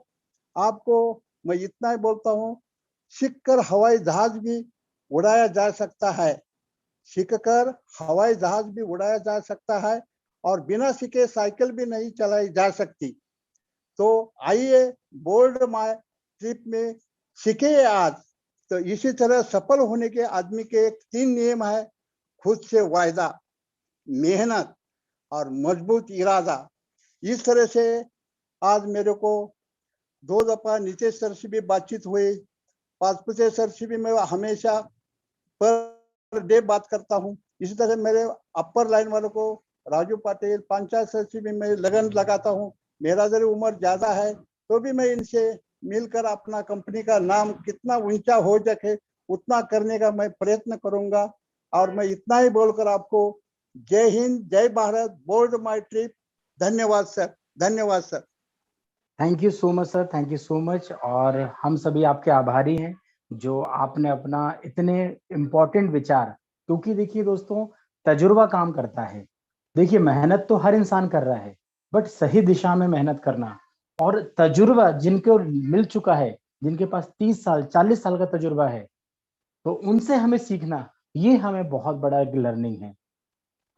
आपको मैं इतना ही बोलता हूँ, सीखकर हवाई जहाज भी उड़ाया जा सकता है, सीखकर हवाई जहाज भी उड़ाया जा सकता है, और बिना सीखे साइकिल भी नहीं चलाई जा सकती। तो आइए बोल्ड माय ट्रिप में सीखे आज। तो इसी तरह सफल होने के आदमी के एक 3 नियम है: खुद से वायदा, मेहनत और मजबूत इरादा। इस तरह से आज मेरे को 2 दफा नीतीश सर से भी बातचीत हुई, पाचपुते सर से भी मैं हमेशा पर डे बात करता हूँ। इसी तरह मेरे अपर लाइन वालों को राजू पाटिल, पंचायत सर से भी मैं लगन लगाता हूँ। मेरा जरा उम्र ज्यादा है तो भी मैं इनसे मिलकर अपना कंपनी का नाम कितना ऊंचा हो सके उतना करने का मैं प्रयत्न करूंगा। और मैं इतना ही बोलकर आपको जय हिंद, जय भारत, बोल्ड माय ट्रिप। धन्यवाद सर, धन्यवाद sir. Thank you so much sir, thank you so much. और हम सभी आपके आभारी हैं जो आपने अपना इतने इम्पोर्टेंट विचार, क्योंकि देखिए दोस्तों, तजुर्बा काम करता है। देखिए मेहनत तो हर इंसान कर रहा है, बट सही दिशा में मेहनत करना और तजुर्बा जिनको मिल चुका है, जिनके पास 30 साल 40 साल का तजुर्बा है, तो उनसे हमें सीखना, ये हमें बहुत बड़ा एक लर्निंग है।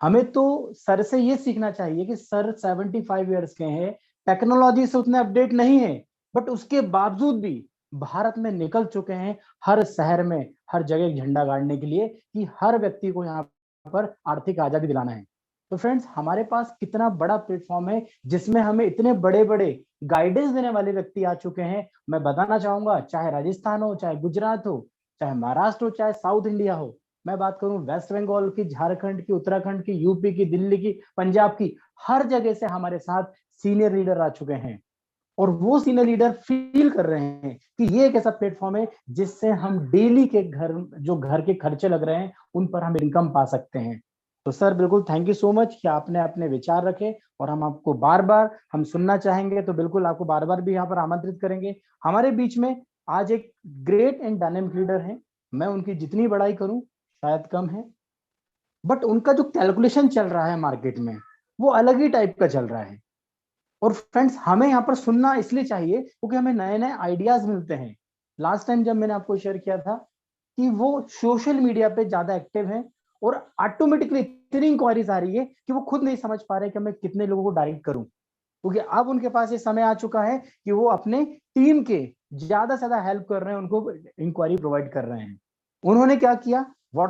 हमें तो सर से ये सीखना चाहिए कि सर 75 ईयर्स के हैं, टेक्नोलॉजी से उतने अपडेट नहीं है, बट उसके बावजूद भी भारत में निकल चुके हैं, हर शहर में हर जगह झंडा गाड़ने के लिए कि हर व्यक्ति को यहाँ पर आर्थिक आजादी दिलाना है। तो फ्रेंड्स, हमारे पास कितना बड़ा प्लेटफॉर्म है जिसमें हमें इतने बड़े बड़े गाइडेंस देने वाले व्यक्ति आ चुके हैं। मैं बताना चाहूंगा, चाहे राजस्थान हो, चाहे गुजरात हो, चाहे महाराष्ट्र हो, चाहे साउथ इंडिया हो, मैं बात करूं वेस्ट बंगाल की, झारखंड की, उत्तराखंड की, यूपी की, दिल्ली की, पंजाब की, हर जगह से हमारे साथ सीनियर लीडर आ चुके हैं। और वो सीनियर लीडर फील कर रहे हैं कि ये एक ऐसा प्लेटफॉर्म है जिससे हम डेली के घर के खर्चे लग रहे हैं उन पर हम इनकम पा सकते हैं। तो सर बिल्कुल थैंक यू सो मच कि आपने अपने विचार रखे, और हम आपको बार बार हम सुनना चाहेंगे, तो बिल्कुल आपको बार बार भी यहाँ पर आमंत्रित करेंगे। हमारे बीच में आज एक ग्रेट एंड डायनेमिक लीडर है, मैं उनकी जितनी बड़ाई करूं शायद कम है, बट उनका जो कैलकुलेशन चल रहा है मार्केट में वो अलग ही टाइप का चल रहा है। और फ्रेंड्स, हमें यहाँ पर सुनना इसलिए चाहिए क्योंकि हमें नए नए आइडियाज मिलते हैं। लास्ट टाइम जब मैंने आपको शेयर किया था कि वो सोशल मीडिया पे ज्यादा एक्टिव हैं, और ऑटोमेटिकली इतनी इंक्वायरीज आ रही है कि वो खुद नहीं समझ पा रहे कि मैं कितने लोगों को डायरेक्ट करूं, क्योंकि अब उनके पास ये समय आ चुका है कि वो अपने टीम के ज्यादा से ज्यादा हेल्प कर रहे हैं, उनको इंक्वायरी प्रोवाइड कर रहे हैं। उन्होंने क्या किया, व्हाट्सएप